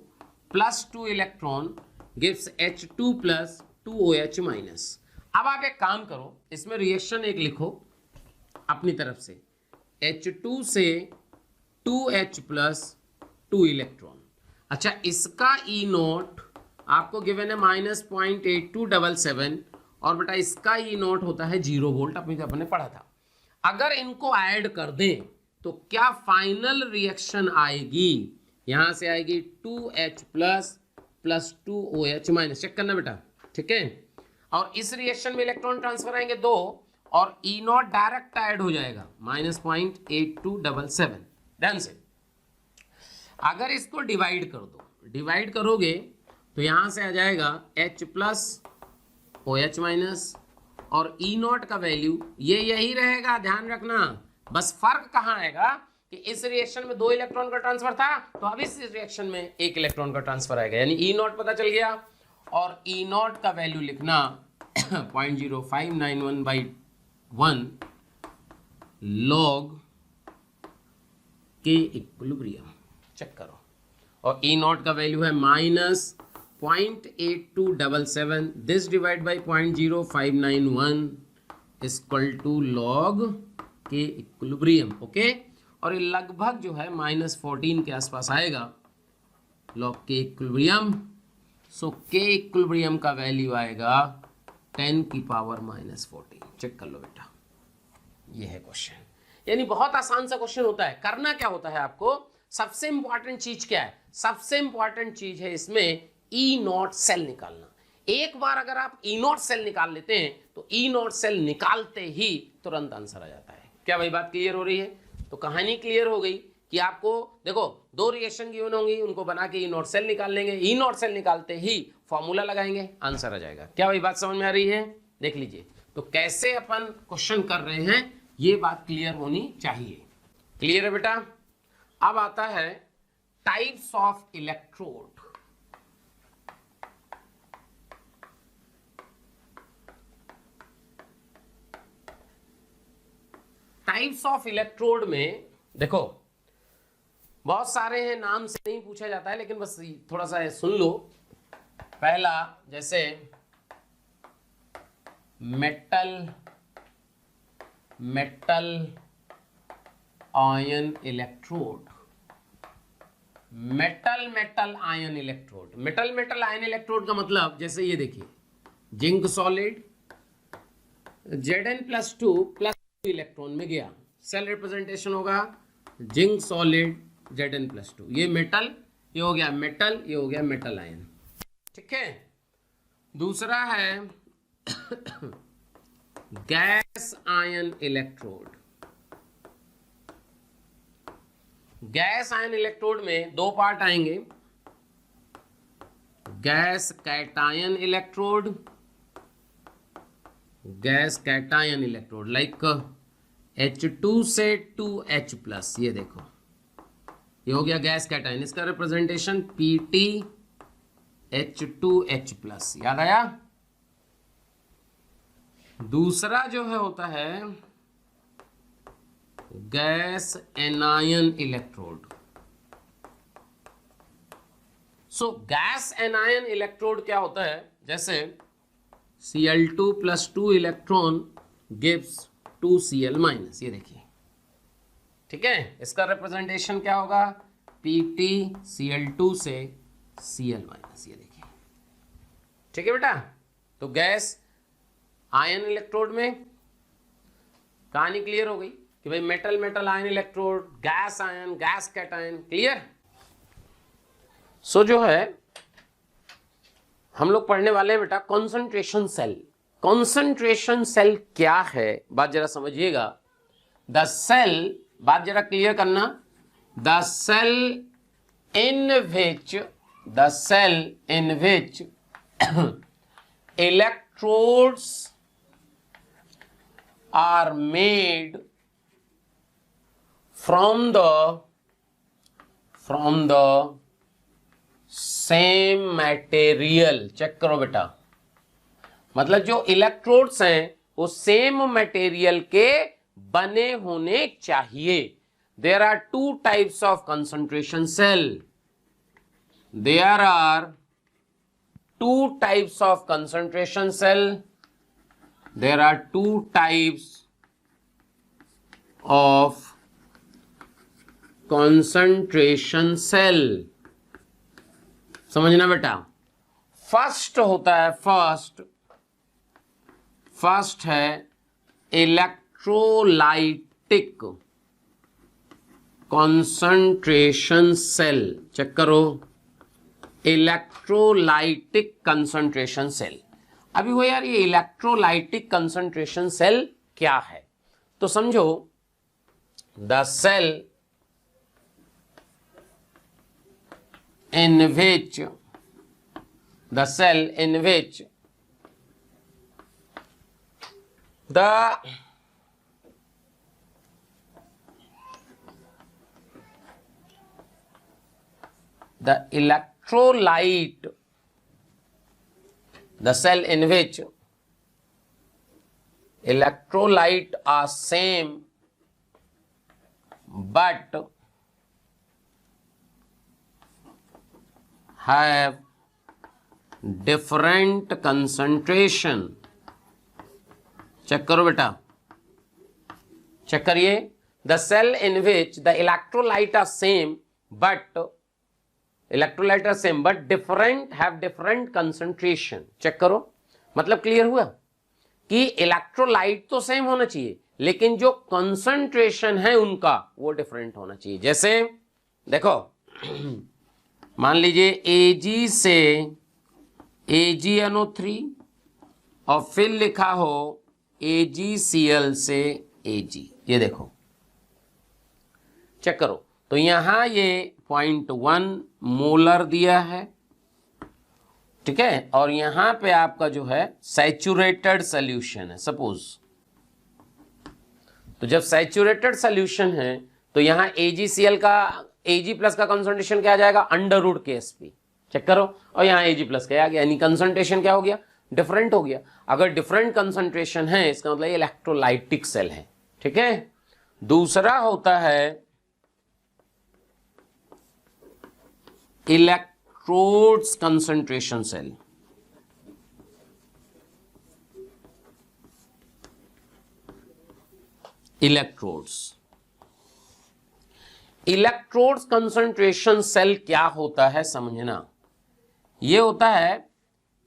plus 2 electron gives H2 plus 2OH minus. अब आप एक काम करो, इसमें रिएक्शन एक लिखो अपनी तरफ से, H2 से 2H प्लस 2 इलेक्ट्रॉन। अच्छा, इसका ई नोट आपको गिवन है -0.8277 और बेटा इसका ई नोट होता है 0 वोल्ट, अपने पढ़ा था। अगर इनको ऐड कर दें तो क्या फाइनल रिएक्शन आएगी, यहां से आएगी 2H plus 2OH minus. Check करना बेटा, ठीक है। और इस रिएक्शन में इलेक्ट्रॉन ट्रांसफर आएंगे 2 और ई नॉट डायरेक्ट ऐड हो जाएगा -0.8277। ध्यान से अगर इसको डिवाइड कर दो, डिवाइड करोगे तो यहां से आ जाएगा H प्लस OH माइनस और ई नॉट का वैल्यू ये यही रहेगा, ध्यान रखना। बस फर्क कहां आएगा कि इस रिएक्शन में 2 इलेक्ट्रॉन का ट्रांसफर था, तो अब इस रिएक्शन में 1 इलेक्ट्रॉन का ट्रांसफर आएगा, यानी ई नॉट पता चल गया। और ई नॉट का वैल्यू लिखना 0.0591 बाई 1 लॉग के इक्विलिब्रियम। चेक करो, और ई नॉट का वैल्यू है -0.8277, this divide by 0.0591 equal to log के इक्विलिब्रियम। ओके, और ये लगभग जो है -14 के आसपास आएगा लॉग के इक्विलिब्रियम। सो के इक्विलिब्रियम का वैल्यू आएगा 10 की पावर -14। चेक कर लो बेटा, ये है क्वेश्चन। यानी बहुत आसान सा क्वेश्चन होता है। करना क्या होता है आपको, सबसे इंपॉर्टेंट चीज क्या है, सबसे इंपॉर्टेंट चीज है इसमें ई नॉट सेल निकालना। एक बार अगर आप ई नॉट सेल निकाल लेते हैं तो ई नॉट सेल निकालते ही तुरंत आंसर आ जाता है। क्या भाई बात क्लियर हो रही है? तो कहानी क्लियर हो गई कि आपको देखो 2 रिएक्शन गिवन होंगी, उनको बना के ई नॉट सेल निकाल लेंगे, ई नॉट सेल निकालते ही फॉर्मूला लगाएंगे, आंसर आ जाएगा। क्या भाई बात समझ में आ रही है? देख लीजिए तो कैसे अपन क्वेश्चन कर रहे हैं, ये बात क्लियर होनी चाहिए। क्लियर है बेटा? अब आता है types of electrode. Types of electrode में देखो बहुत सारे हैं, नाम से नहीं पूछा जाता है, लेकिन बस थोड़ा सा सुन लो। पहला जैसे metal ion electrode, metal ion electrode. Metal ion electrode का मतलब जैसे ये देखिए, zinc solid Zn+2 plus 2 electron में गया, सेल रिप्रेजेंटेशन होगा जिंक सॉलिड Zn+2, ये मेटल, ये हो गया मेटल, ये हो गया मेटल आयन। ठीक है, दूसरा है gas ion electrode. Gas ion electrode में दो पार्ट आएंगे, gas cation electrode, gas cation electrode, like H2 से 2H+, ये देखो ये हो गया गैस कैटायन, इसका रिप्रेजेंटेशन PtH2H+, याद आया। दूसरा जो है होता है गैस एनायन इलेक्ट्रोड। सो गैस एनायन इलेक्ट्रोड क्या होता है, जैसे Cl2+2 इलेक्ट्रॉन गिव्स 2Cl-, ये देखिए। ठीक है, इसका रिप्रेजेंटेशन क्या होगा, PtCl2 से Cl-, ये देखिए। ठीक है बेटा, तो गैस आयन इलेक्ट्रोड में कहानी क्लियर हो गई कि भाई metal metal ion electrode, gas ion, gas cation, clear. So जो है हम लोग पढ़ने वाले हैं बेटा कॉन्सेंट्रेशन सेल। कॉन्सेंट्रेशन सेल क्या है, बात जरा समझिएगा। द सेल, बात जरा क्लियर करना, the cell in which electrodes are made from the same material. Check करो बेटा, मतलब जो इलेक्ट्रोड्स हैं वो सेम मटेरियल के बने होने चाहिए। There are two types of concentration cell, there are two types of concentration cell, there are two types of concentration cell. समझना बेटा, फर्स्ट होता है, फर्स्ट है इलेक्ट्रोलाइटिक कंसंट्रेशन सेल। चेक करो, इलेक्ट्रोलाइटिक कंसंट्रेशन सेल। अभी वो यार ये इलेक्ट्रोलाइटिक कंसंट्रेशन सेल क्या है, तो समझो the cell in which the electrolyte, the cell in which electrolyte are same but have different concentration। Check करो बेटा, चेक करिए, the cell in which the electrolyte are same but different, have different concentration. Check करो, मतलब क्लियर हुआ कि इलेक्ट्रोलाइट तो सेम होना चाहिए लेकिन जो कंसंट्रेशन है उनका वो डिफरेंट होना चाहिए। जैसे देखो, मान लीजिए Ag से AgNO3 और फिर लिखा हो AgCl से Ag, ये देखो, चेक करो, तो यहां ये 0.1 मोलर दिया है, ठीक है, और यहां पे आपका जो है सैचुरेटेड सोल्यूशन है सपोज। तो जब सैचुरेटेड सोल्यूशन है तो यहां AgCl का Ag+ का कंसंट्रेशन क्या आ जाएगा, √Ksp। चेक करो, और यहाँ Ag+ का आ गया, यानी कंसंट्रेशन क्या हो गया, डिफरेंट हो गया। अगर डिफरेंट कंसंट्रेशन है इसका मतलब ये इलेक्ट्रोलाइटिक सेल है। ठीक है, दूसरा होता है electrodes concentration cell. Electrodes concentration cell क्या होता है समझना, ये होता है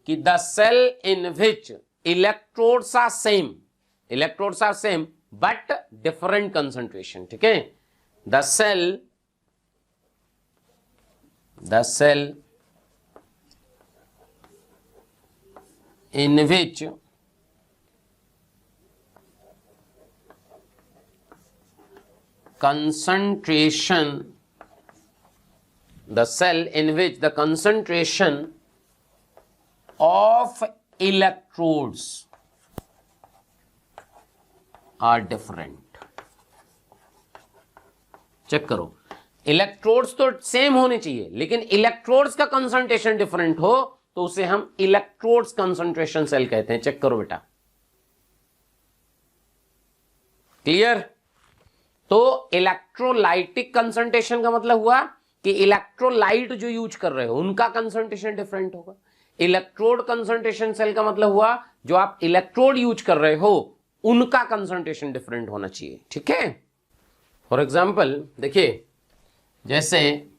कि the cell in which electrodes are same but different concentration. ठीक है, the cell in which the concentration of electrodes are different. Check करो, इलेक्ट्रोड्स तो सेम होने चाहिए, लेकिन इलेक्ट्रोड्स का कंसंट्रेशन डिफरेंट हो तो उसे हम इलेक्ट्रोड्स कंसंट्रेशन सेल कहते हैं। चेक करो बेटा, क्लियर? तो इलेक्ट्रोलाइटिक कंसंट्रेशन का मतलब हुआ कि इलेक्ट्रोलाइट जो यूज कर रहे हो उनका कंसंट्रेशन डिफरेंट होगा। इलेक्ट्रोड कंसंट्रेशन सेल का मतलब हुआ जो आप इलेक्ट्रोड यूज कर रहे हो उनका कंसंट्रेशन डिफरेंट होना चाहिए। ठीक है, फॉर एग्जाम्पल देखिए, जैसे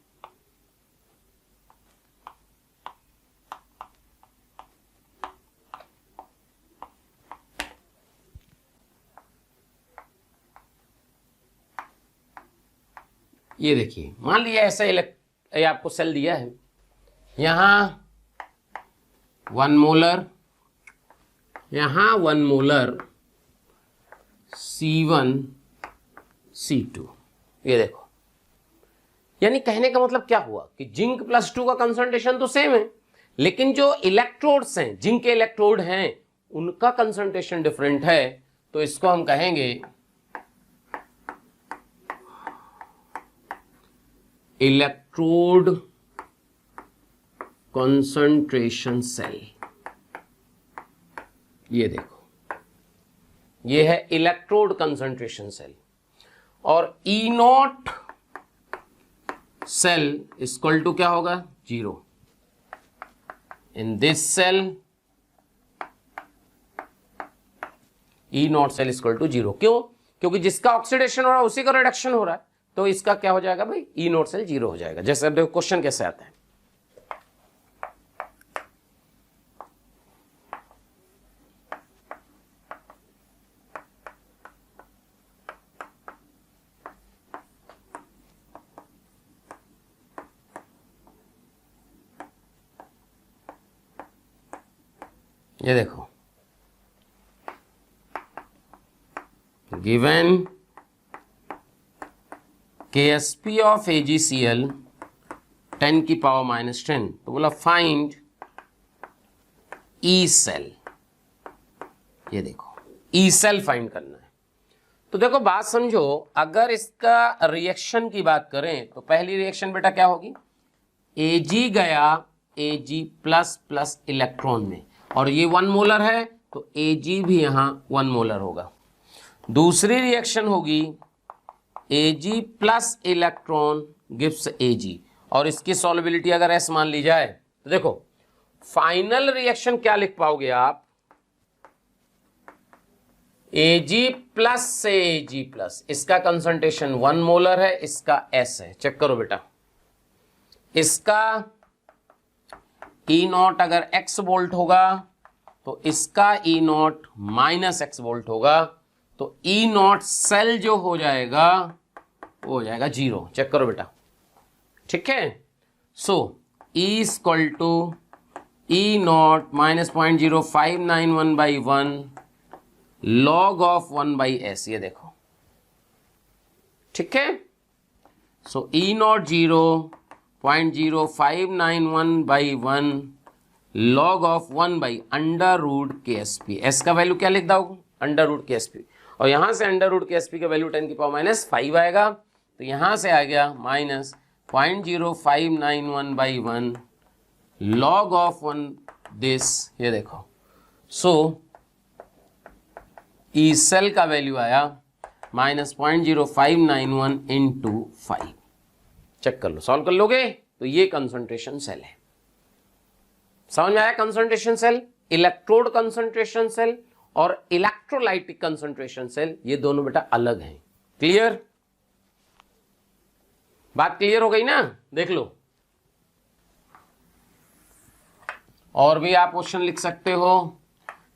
ये देखिए, मान लिया ऐसा ये आपको सेल दिया है, यहां 1 मोलर, यहां 1 मोलर C1 C2, ये देखो। यानी कहने का मतलब क्या हुआ कि जिंक प्लस 2 का कंसंट्रेशन तो सेम है, लेकिन जो इलेक्ट्रोड्स हैं, जिंक के इलेक्ट्रोड हैं, उनका कंसंट्रेशन डिफरेंट है। तो इसको हम कहेंगे इलेक्ट्रोड कंसंट्रेशन सेल। ये देखो, ये है इलेक्ट्रोड कंसंट्रेशन सेल। और E naught cell equal to क्या होगा? 0 in this cell. E naught cell equal to 0 क्यों? क्योंकि जिसका ऑक्सीडेशन हो रहा है उसी का रिडक्शन हो रहा है, तो इसका क्या हो जाएगा भाई? ई नॉट सेल 0 हो जाएगा। जैसे अब देखो क्वेश्चन कैसे आता है, ये देखो, गिवन KSP ऑफ AgCl 10 की पावर -10, तो बोला फाइंड ई सेल। ये देखो, ई सेल फाइंड करना है। तो देखो बात समझो, अगर इसका रिएक्शन की बात करें तो पहली रिएक्शन बेटा क्या होगी? Ag गया Ag प्लस प्लस इलेक्ट्रॉन में, और ये 1 मोलर है तो Ag भी यहां 1 मोलर होगा। दूसरी रिएक्शन होगी Ag plus electron gives Ag, और इसकी सॉल्युबिलिटी अगर S मान ली जाए तो देखो फाइनल रिएक्शन क्या लिख पाओगे आप? Ag प्लस से Ag प्लस, इसका कंसंट्रेशन 1 मोलर है, इसका S है। चेक करो बेटा, इसका E नॉट अगर X वोल्ट होगा तो इसका E naught minus X volt होगा, तो E नॉट सेल जो हो जाएगा वो हो जाएगा 0। चेक करो बेटा, ठीक है। So E equal to E naught minus 0.0591/1 log of 1/s, ये देखो, ठीक है। So E naught 0.0591/1 log of 1/√KSP। S का वैल्यू क्या लिख दो? √KSP, और यहां से √KSP का वैल्यू 10 की पावर -5 आएगा, तो यहां से आ गया -0.0591/1 लॉग ऑफ 1 दिस, ये देखो। सो ई सेल का वैल्यू आया -0.0591 इंटू 5। चेक कर लो, सॉल्व कर लोगे तो ये कंसंट्रेशन सेल है। समझ में आया? Concentration cell, electrode concentration cell और इलेक्ट्रोलाइटिक कंसंट्रेशन सेल, ये दोनों बेटा अलग हैं। क्लियर? बात क्लियर हो गई ना? देख लो, और भी आप क्वेश्चन लिख सकते हो।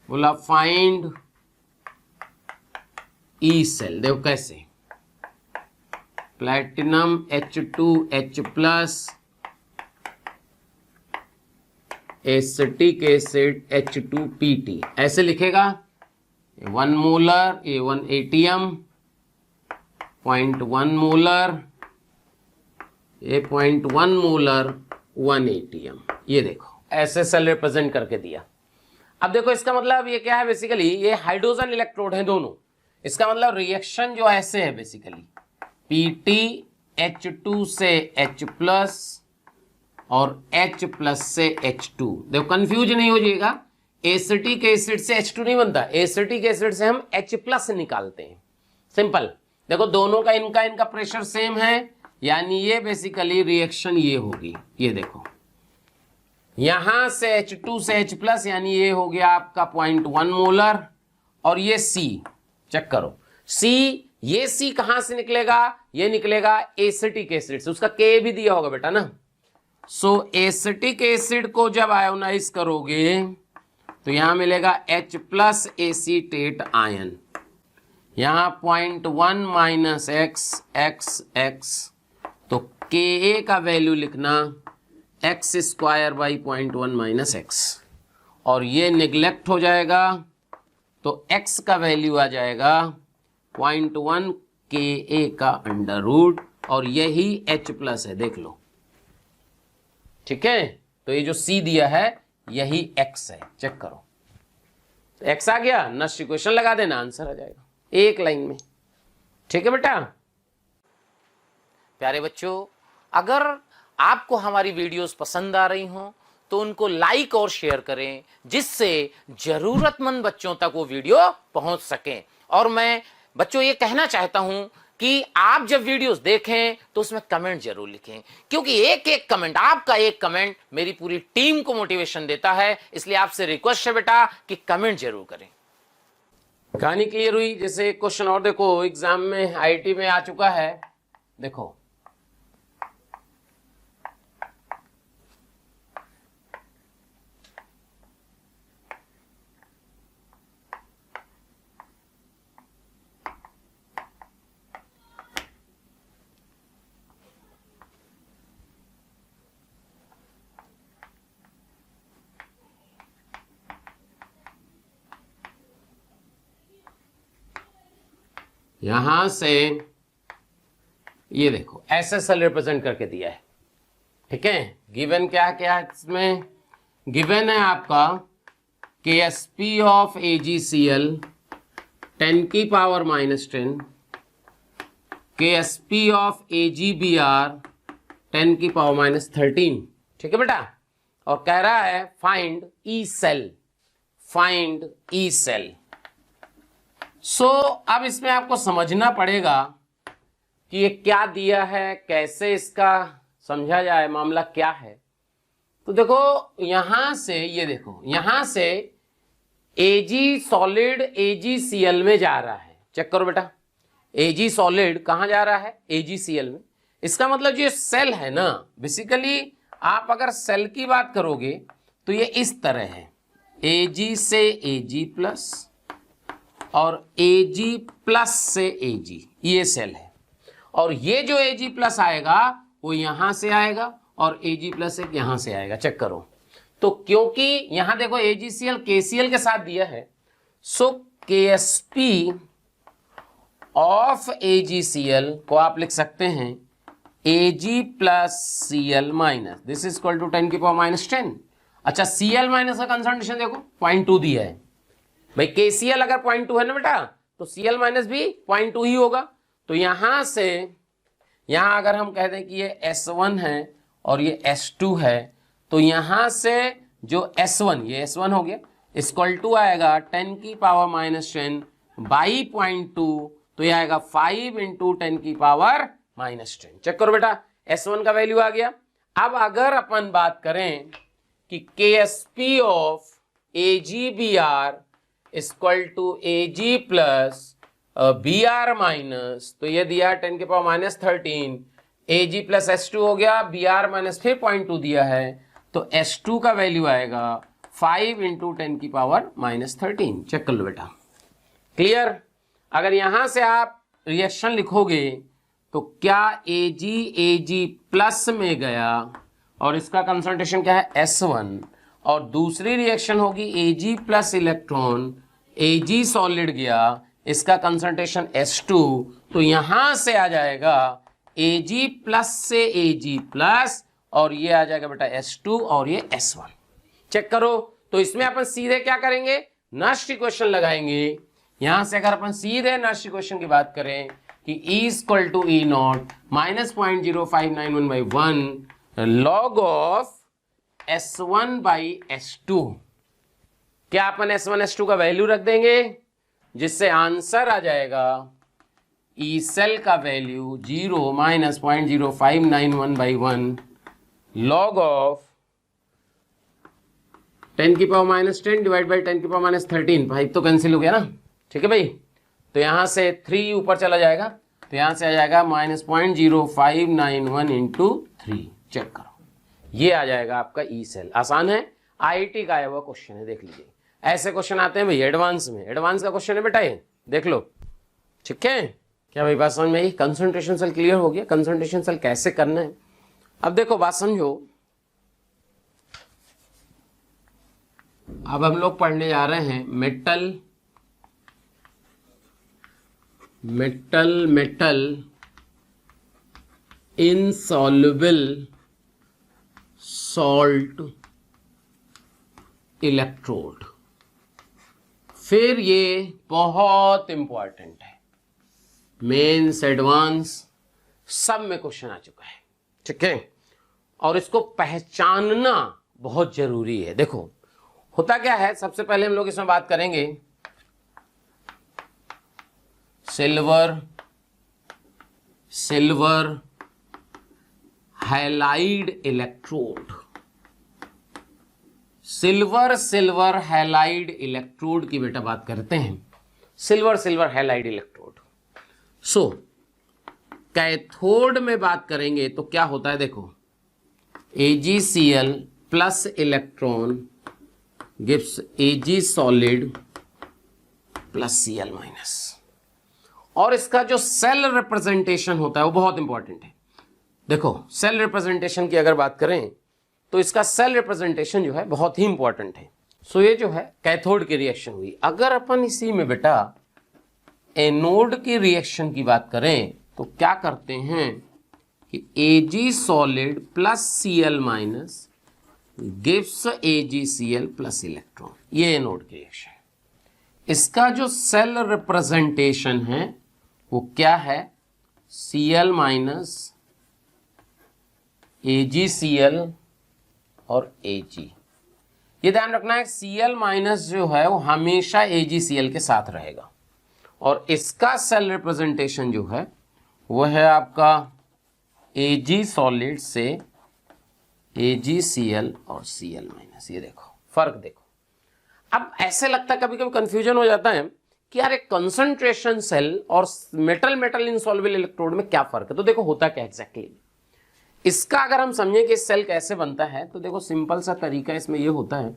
बोला फाइंड ई सेल, देखो कैसे, platinum H2H plus acetic acid H2PT ऐसे लिखेगा। 1 मोलर A1 ATM 0.1 मोलर ये 0.1 मोलर 1 ATM। ये देखो ऐसे सेल रिप्रेजेंट करके दिया। अब देखो इसका मतलब ये क्या है, बेसिकली ये हाइड्रोजन इलेक्ट्रोड है दोनों। इसका मतलब रिएक्शन जो ऐसे है बेसिकली PT H2 से H प्लस और H प्लस से H2। देखो कंफ्यूज नहीं हो जाएगा, एसिटिक एसिड से H2 नहीं बनता, एसिटिक एसिड से हम H प्लस निकालते हैं। सिंपल। देखो दोनों का इनका प्रेशर सेम है, यानी ये बेसिकली रिएक्शन ये होगी। ये देखो यहां से H2 से H प्लस, यानी ये हो गया आपका 0.1 मोलर, और ये C चेक करो। C, ये C कहां से निकलेगा, ये निकलेगा एसिटिक एसिड से, उसका K भी दिया होगा बेटा ना। सो एसिटिक एसिड को जब आयोनाइज करोगे तो यहां मिलेगा H प्लस एसीटेट आयन, यहां 0.1 माइनस x, तो Ka का वैल्यू लिखना x square by 0.1 minus x, और ये निगलेक्ट हो जाएगा तो x का वैल्यू आ जाएगा 0.1 Ka का अंडर रूट, और यही H प्लस है, देख लो। ठीक है, तो ये जो C दिया है यही x है, चेक करो। तो x आ गया, नष्ट इक्वेशन लगा देना, आंसर आ जाएगा एक लाइन में। ठीक है बेटा। प्यारे बच्चों, अगर आपको हमारी वीडियोस पसंद आ रही हों तो उनको लाइक और शेयर करें, जिससे जरूरतमंद बच्चों तक वो वीडियो पहुंच सके। और मैं बच्चों ये कहना चाहता हूं कि आप जब वीडियोस देखें तो उसमें कमेंट जरूर लिखें, क्योंकि एक एक कमेंट, आपका एक कमेंट मेरी पूरी टीम को मोटिवेशन देता है। इसलिए आपसे रिक्वेस्ट है बेटा कि कमेंट जरूर करें। कहानी क्लियर हुई। जैसे एक क्वेश्चन और देखो, एग्जाम में IIT में आ चुका है, देखो यहां से ये देखो ऐसे सेल रिप्रेजेंट करके दिया है। ठीक है, गिवन क्या क्या है इसमें, गिवन है आपका KSP ऑफ AgCl 10 की पावर -10, KSP ऑफ AgBr 10 की पावर -13। ठीक है बेटा, और कह रहा है find E cell, find E cell. So अब इसमें आपको समझना पड़ेगा कि ये क्या दिया है, कैसे इसका समझा जाए, मामला क्या है। तो देखो यहां से, ये देखो यहां से Ag सॉलिड AgCl में जा रहा है। चेक करो बेटा, Ag सॉलिड कहां जा रहा है, AgCl में। इसका मतलब जो सेल है ना, बेसिकली आप अगर सेल की बात करोगे तो ये इस तरह है, Ag से Ag प्लस और Ag प्लस से Ag, ये सेल है। और ये जो Ag प्लस आएगा वो यहां से आएगा और Ag प्लस एक यहां से आएगा। चेक करो, तो क्योंकि यहां देखो AgCl KCl के साथ दिया है, सो KSP ऑफ AgCl को आप लिख सकते हैं Ag plus Cl minus, this is equal to 10 की पावर -10। अच्छा, Cl माइनस का कंसंट्रेशन देखो 0.2 दिया है भाई। KCl अगर 0.2 है ना बेटा, तो Cl माइनस भी 0.2 ही होगा। तो यहां से यहां अगर हम कह दें कि ये S1 है और ये S2 है, तो यहां से जो S1, ये S1 हो गया, इक्वल टू आएगा 10 की पावर -10 बाई 0.2, तो ये आएगा 5 इंटू 10 की पावर -10। चेक करो बेटा, S1 का वैल्यू आ गया। अब अगर अपन बात करें कि KSP of AgBr equal to Ag plus Br minus, तो ये दिया 10 के पावर -13, Ag प्लस S2 हो गया, Br माइनस फिर 0.2 दिया है, तो S2 का वैल्यू आएगा 5 इंटू 10 की पावर -13। चेक कर लो बेटा, क्लियर। अगर यहां से आप रिएक्शन लिखोगे तो क्या Ag प्लस में गया और इसका कंसंट्रेशन क्या है S1, और दूसरी रिएक्शन होगी Ag plus electron, Ag solid गया, इसका कंसंट्रेशन S2, तो यहां से आ जाएगा Ag प्लस से Ag प्लस और ये आ जाएगा बेटा S2 और ये S1। चेक करो, तो इसमें अपन सीधे क्या करेंगे, नष्ट इक्वेशन लगाएंगे। यहां से अगर अपन सीधे नष्ट इक्वेशन की बात करें कि E equal to E naught minus 0.0591/1 log of S1 by S2, क्या अपन S1 S2 का वैल्यू रख देंगे, जिससे आंसर आ जाएगा ई सेल का वैल्यू 0 माइनस 0.0591/1 लॉग ऑफ 10 की पावर माइनस 10 डिवाइड बाई 10 की पावर माइनस 13। भाई तो कैंसिल हो गया ना, ठीक है भाई। तो यहां से 3 ऊपर चला जाएगा, तो यहां से आ जाएगा माइनस 0.0591 इंटू 3। चेक करो, ये आ जाएगा आपका ई सेल। आसान है, आईआईटी का आया हुआ क्वेश्चन है, देख लीजिए। ऐसे क्वेश्चन आते हैं भाई एडवांस में, एडवांस का क्वेश्चन है बेटा ये, देख लो, ठीक है। क्या भाई बात समझ में आई? कंसंट्रेशन सेल क्लियर हो गया, कंसंट्रेशन सेल कैसे करना है। अब देखो बात समझो, अब हम लोग पढ़ने जा रहे हैं मेटल इनसॉल्युबल सॉल्ट इलेक्ट्रोड। फिर ये बहुत इंपॉर्टेंट है, मेंस एडवांस सब में क्वेश्चन आ चुका है, ठीक है। और इसको पहचानना बहुत जरूरी है। देखो होता क्या है, सबसे पहले हम लोग इसमें बात करेंगे silver halide electrode. Silver halide electrode की बेटा बात करते हैं, सिल्वर हैलाइड इलेक्ट्रोड। सो कैथोड में बात करेंगे तो क्या होता है, देखो AgCl plus electron gives Ag solid plus Cl minus. और इसका जो सेल रिप्रेजेंटेशन होता है वो बहुत इंपॉर्टेंट है। देखो सेल रिप्रेजेंटेशन की अगर बात करें तो इसका सेल रिप्रेजेंटेशन जो है बहुत ही इंपॉर्टेंट है। सो ये जो है कैथोड की रिएक्शन हुई। अगर अपन इसी में बेटा एनोड की रिएक्शन की बात करें तो क्या करते हैं कि Ag solid plus Cl minus gives AgCl plus electron, ये एनोड की रिएक्शन। इसका जो सेल रिप्रेजेंटेशन है वो क्या है, Cl माइनस AgCl और Ag। ये ध्यान रखना है, Cl माइनस जो है वो हमेशा AgCl के साथ रहेगा। और इसका सेल रिप्रेजेंटेशन जो है वो है आपका Ag सॉलिड से AgCl और Cl माइनस। ये देखो फर्क देखो। अब ऐसे लगता है, कभी कभी कंफ्यूजन हो जाता है कि यार एक कंसंट्रेशन सेल और मेटल इनसॉल्युबल इलेक्ट्रोड में क्या फर्क है। तो देखो होता क्या एग्जैक्टली इसका अगर हम समझें कि सेल कैसे बनता है तो देखो सिंपल सा तरीका इसमें ये होता है,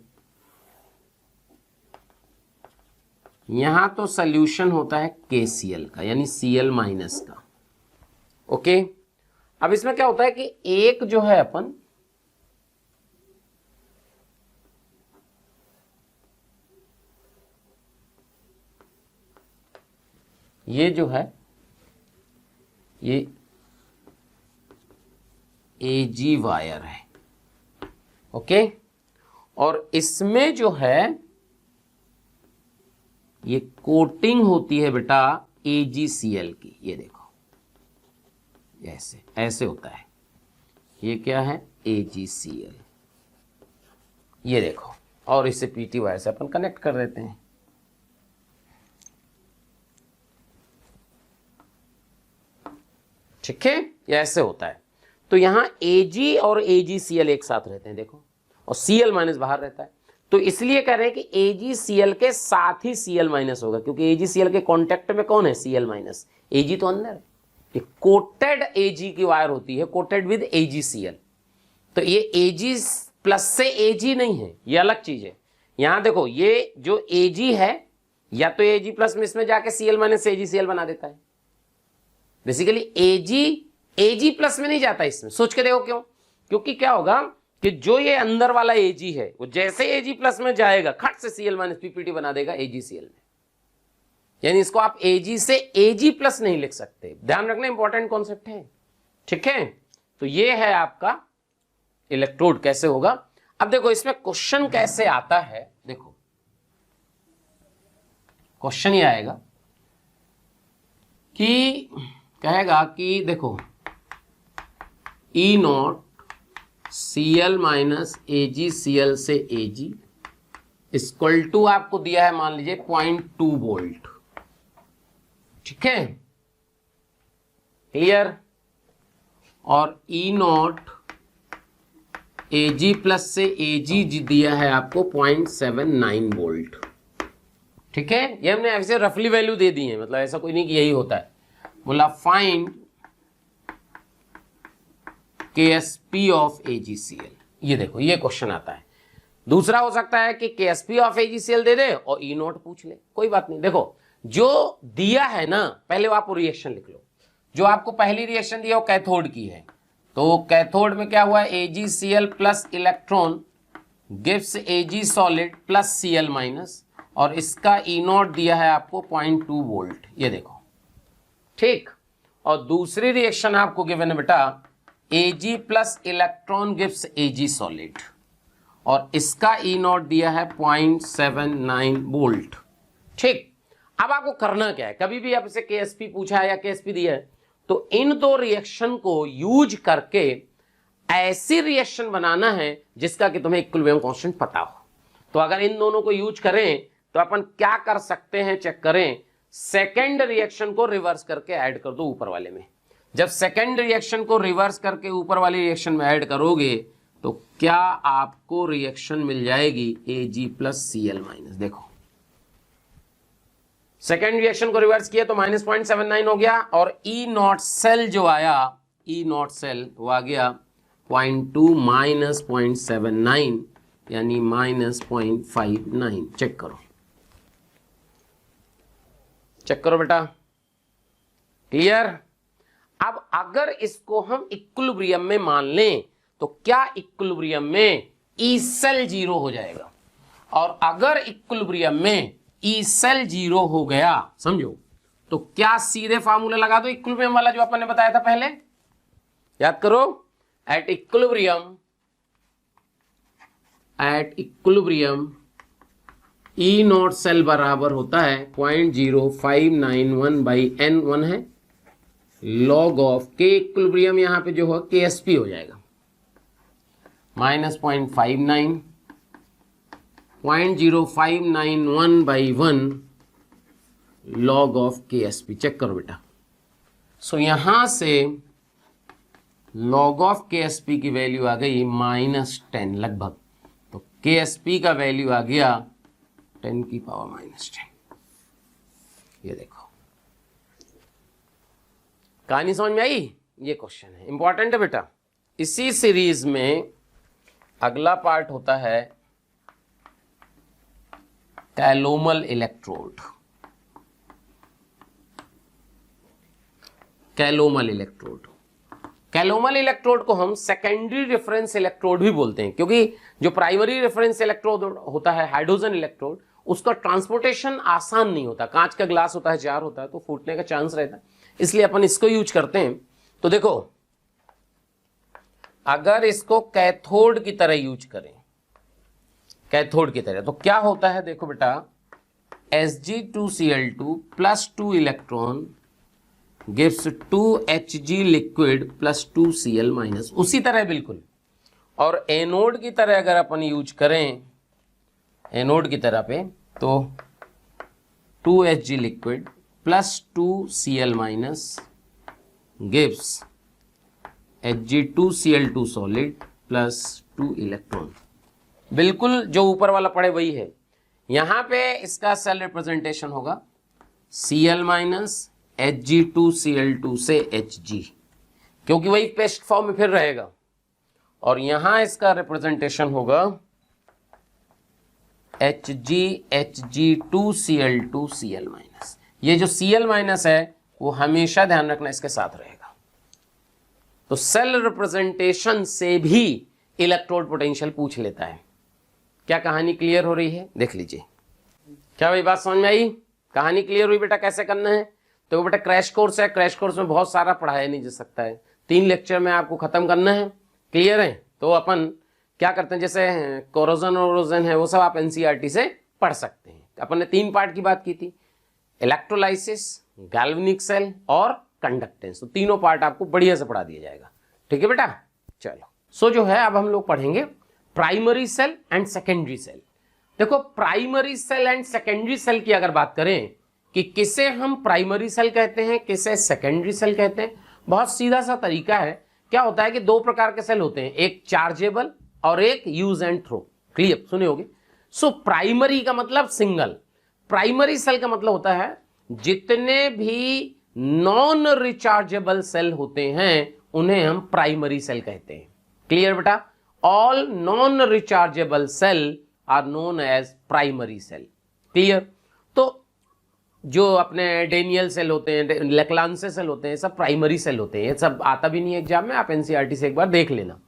यहां तो सॉल्यूशन होता है KCl का यानी Cl माइनस का, ओके। अब इसमें क्या होता है कि एक जो है अपन ये जो है ये Ag वायर है, ओके। और इसमें जो है ये कोटिंग होती है बेटा AgCl की। ये देखो ऐसे ऐसे होता है, ये क्या है AgCl, ये देखो। और इसे PT वायर से अपन कनेक्ट कर देते हैं, ठीक है। ये ऐसे होता है। तो यहां Ag और AgCl एक साथ रहते हैं, देखो, और Cl माइनस बाहर रहता है। तो इसलिए कह रहे हैं कि AgCl के साथ ही Cl माइनस होगा, क्योंकि AgCl के कांटेक्ट में कौन है, Cl माइनस। Ag तो अंदर है, ये कोटेड Ag की वायर होती है, कोटेड विद AgCl। तो ये Ag प्लस से Ag नहीं है, ये अलग चीज है। यहां देखो ये जो Ag है या तो Ag प्लस में इसमें जाके Cl माइनस से AgCl बना देता है, बेसिकली एजी प्लस में नहीं जाता इसमें। सोच के देखो क्यों, क्योंकि क्या होगा कि जो ये अंदर वाला एजी है वो जैसे एजी प्लस में जाएगा खट से सीएल माइनस पीपीटी बना देगा एजीसीएल में, यानी इसको आप एजी से एजी प्लस नहीं लिख सकते। ध्यान रखना, इंपॉर्टेंट कॉन्सेप्ट है, ठीक है। तो ये है आपका इलेक्ट्रोड कैसे होगा। अब देखो इसमें क्वेश्चन कैसे आता है, देखो क्वेश्चन ये आएगा कि कहेगा कि देखो E naught CL minus AG CL से एजी इक्वल टू आपको दिया है मान लीजिए 0.2 वोल्ट, ठीक है, क्लियर। और ई नॉट एजी प्लस से एजी दिया है आपको 0.79 वोल्ट, ठीक है। ये हमने ऐसे रफली वैल्यू दे दी है, मतलब ऐसा कोई नहीं कि यही होता है। बोला फाइंड KSP ऑफ AgCl, ये देखो ये क्वेश्चन आता है। दूसरा हो सकता है कि KSP ऑफ AgCl दे दे और E नॉट पूछ ले, कोई बात नहीं। देखो जो दिया है ना, पहले आप रिएक्शन लिख लो। जो आपको पहली रिएक्शन दिया वो कैथोड की है, तो कैथोड में क्या हुआ है, AgCl plus electron gives Ag solid plus Cl minus, और इसका E नॉट दिया है आपको 0.2 वोल्ट, ये देखो, ठीक। और दूसरी रिएक्शन आपको गिवन है बेटा Ag plus electron gives Ag solid, और इसका E नॉट दिया है 0.79 वोल्ट, ठीक। अब आपको करना क्या है, कभी भी आपसे KSP पूछा है या KSP दिया है तो इन दो रिएक्शन को यूज करके ऐसी रिएक्शन बनाना है जिसका कि तुम्हें इक्विलिब्रियम कांस्टेंट पता हो। तो अगर इन दोनों को यूज करें तो अपन क्या कर सकते हैं, चेक करें। सेकेंड रिएक्शन को रिवर्स करके ऐड कर दो ऊपर वाले में। जब सेकेंड रिएक्शन को रिवर्स करके ऊपर वाले रिएक्शन में ऐड करोगे तो क्या आपको रिएक्शन मिल जाएगी Ag प्लस Cl माइनस। देखो सेकेंड रिएक्शन को रिवर्स किया तो माइनस 0.79 हो गया, और E नॉट सेल जो आया, E नॉट सेल वो आ गया 0.2 माइनस 0.79 यानी माइनस 0.59। चेक करो, चेक करो बेटा, क्लियर। अब अगर इसको हम इक्विलिब्रियम में मान लें तो क्या इक्विलिब्रियम में ई सेल 0 हो जाएगा, और अगर इक्विलिब्रियम में ई सेल 0 हो गया समझो तो क्या सीधे फार्मूला लगा दो इक्विलिब्रियम वाला जो अपन ने बताया था पहले, याद करो। At equilibrium E naught cell बराबर होता है 0.0591 बाई n, 1 है, लॉग ऑफ के इक्विलिब्रियम यहां पे जो हो KSP हो जाएगा minus 0.59, 0.0591 by 1 log of KSP। Check करो बेटा, सो यहां से लॉग ऑफ KSP की वैल्यू आ गई -10 लगभग, तो KSP का वैल्यू आ गया 10 की पावर -10। ये देखो कहानी समझ में आई। ये क्वेश्चन है, इंपॉर्टेंट है बेटा। इसी सीरीज में अगला पार्ट होता है calomel electrode. Calomel electrode, calomel electrode को हम सेकेंडरी रेफरेंस इलेक्ट्रोड भी बोलते हैं, क्योंकि जो प्राइमरी रेफरेंस इलेक्ट्रोड होता है हाइड्रोजन इलेक्ट्रोड, उसका ट्रांसपोर्टेशन आसान नहीं होता। कांच का ग्लास होता है, जार होता है, तो फूटने का चांस रहता है, इसलिए अपन इसको यूज करते हैं। तो देखो अगर इसको कैथोड की तरह यूज करें, कैथोड की तरह, तो क्या होता है देखो बेटा, Hg2Cl2 plus 2 electron gives 2Hg liquid plus 2Cl minus, उसी तरह बिल्कुल। और एनोड की तरह अगर अपन यूज करें, एनोड की तरह पे, तो 2Hg liquid plus 2Cl minus gives Hg2Cl2 solid plus 2 electron. बिल्कुल जो ऊपर वाला पड़े वही है। यहां पे इसका सेल रिप्रेजेंटेशन होगा Cl माइनस Hg2Cl2 से Hg, क्योंकि वही पेस्ट फॉर्म में फिर रहेगा। और यहां इसका रिप्रेजेंटेशन होगा Hg Hg2Cl2 Cl माइनस। ये जो Cl माइनस है वो हमेशा ध्यान रखना इसके साथ रहेगा। तो सेल रिप्रेजेंटेशन से भी इलेक्ट्रोड पोटेंशियल पूछ लेता है। क्या कहानी क्लियर हो रही है? देख लीजिए। क्या भाई बात समझ में आई? कहानी क्लियर हुई बेटा कैसे करना है? तो बेटा क्रैश कोर्स है, क्रैश कोर्स में बहुत सारा पढ़ाया नहीं जा सकता है, 3 लेक्चर में आपको खत्म करना है। क्लियर है? तो अपन क्या करते हैं, जैसे कोरोजन ओरोजन है वो सब आप एनसीईआरटी से पढ़ सकते हैं। अपन ने 3 पार्ट की बात की थी, इलेक्ट्रोलाइसिस, गैल्वेनिक सेल और कंडक्टेंस। तो तीनों पार्ट आपको बढ़िया से पढ़ा दिया जाएगा। ठीक है बेटा, चलो। सो जो है अब हम लोग पढ़ेंगे primary cell and secondary cell. देखो primary cell and secondary cell की अगर बात करें कि किसे हम प्राइमरी सेल कहते हैं, किसे सेकेंडरी सेल कहते हैं, बहुत सीधा सा तरीका है। क्या होता है कि 2 प्रकार के सेल होते हैं, एक चार्जेबल और एक यूज एंड थ्रो। क्लियर सुने होगे। सो प्राइमरी का मतलब सिंगल, प्राइमरी सेल का मतलब होता है जितने भी नॉन रिचार्जेबल सेल होते हैं उन्हें हम प्राइमरी सेल कहते हैं। क्लियर बेटा? All non rechargeable cell are known as primary cell. Clear? तो जो अपने डेनियल सेल होते हैं, लेक्लांसे सेल होते हैं, सब प्राइमरी सेल होते हैं। ये सब आता भी नहीं है एग्जाम में, आप एनसीईआरटी से एक बार देख लेना।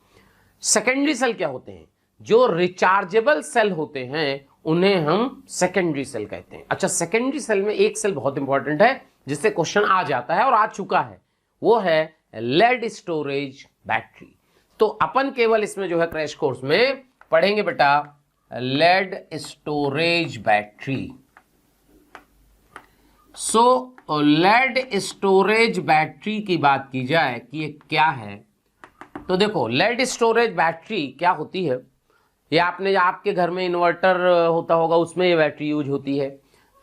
सेकेंडरी सेल क्या होते हैं? जो रिचार्जेबल सेल होते हैं उन्हें हम सेकेंडरी सेल कहते हैं। अच्छा, सेकेंडरी सेल में एक सेल बहुत इंपॉर्टेंट है जिससे क्वेश्चन आ जाता है और आ चुका है, वो है लेड स्टोरेज बैटरी। तो अपन केवल इसमें जो है क्रैश कोर्स में पढ़ेंगे बेटा लेड स्टोरेज बैटरी। सो लेड स्टोरेज बैटरी की बात की जाए कि ये क्या है, तो देखो लेड स्टोरेज बैटरी क्या होती है, ये आपके घर में इन्वर्टर होता होगा, उसमें ये बैटरी यूज होती है।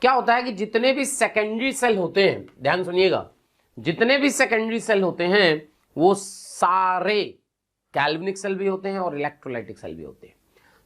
क्या होता है कि जितने भी सेकेंडरी सेल होते हैं, ध्यान सुनिएगा, जितने भी सेकेंडरी सेल होते हैं वो सारे गैल्वेनिक सेल भी होते हैं और इलेक्ट्रोलाइटिक सेल भी होते हैं।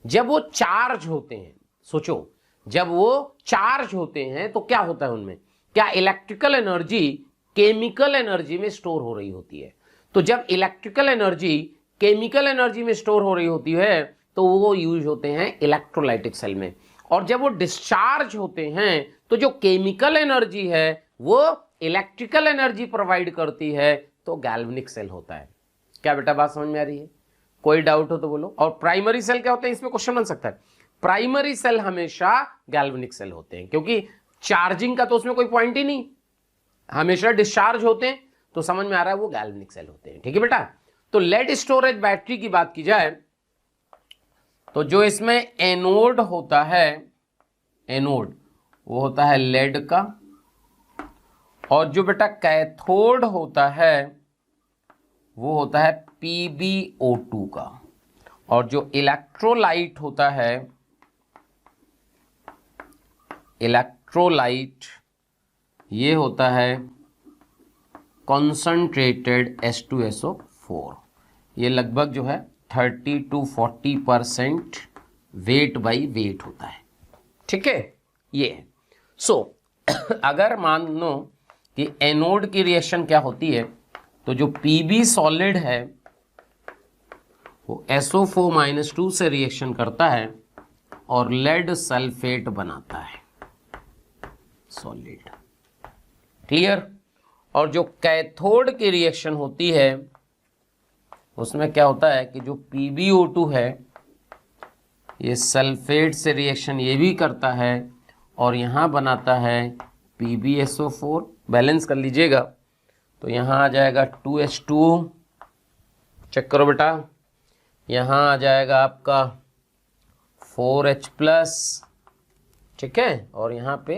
जब वो चार्ज होते हैं, सोचो जब वो चार्ज होते हैं तो क्या होता है उनमें, क्या इलेक्ट्रिकल एनर्जी केमिकल एनर्जी में स्टोर हो रही होती है। तो जब इलेक्ट्रिकल एनर्जी केमिकल एनर्जी में स्टोर हो रही होती है तो वो यूज होते हैं इलेक्ट्रोलाइटिक सेल में। और जब वो डिस्चार्ज होते हैं तो जो केमिकल एनर्जी है वो इलेक्ट्रिकल एनर्जी प्रोवाइड करती है, तो गैल्वेनिक सेल होता है। क्या बेटा बात समझ में आ रही है? कोई डाउट हो तो बोलो। और प्राइमरी सेल क्या होते हैं, इसमें क्वेश्चन बन सकता है। प्राइमरी सेल हमेशा गैल्वेनिक सेल होते हैं, क्योंकि चार्जिंग का तो उसमें कोई पॉइंट ही नहीं, हमेशा डिस्चार्ज होते हैं, तो समझ में आ रहा है वो गैल्वेनिक सेल होते हैं। ठीक है बेटा? तो लेड स्टोरेज बैटरी की बात की जाए तो जो इसमें एनोड होता है, एनोड वो होता है लेड का, और जो बेटा कैथोड होता है वो होता है PbO2 का, और जो इलेक्ट्रोलाइट होता है, इलेक्ट्रोलाइट ये होता है कॉन्सनट्रेटेड H2SO4। ये लगभग जो है 30 to 40% वेट बाई वेट होता है। ठीक है, ये है। सो अगर मान लो कि एनोड की रिएक्शन क्या होती है, तो जो Pb सॉलिड है वो SO4-2 से रिएक्शन करता है और लेड सल्फेट बनाता है सॉलिड। क्लियर? और जो कैथोड की रिएक्शन होती है उसमें क्या होता है कि जो PbO2 है ये सल्फेट से रिएक्शन ये भी करता है और यहाँ बनाता है PbSO4। बैलेंस कर लीजिएगा तो यहाँ आ जाएगा 2H2O, चेक करो बेटा, यहाँ आ जाएगा आपका 4H+, ठीक है, और यहाँ पे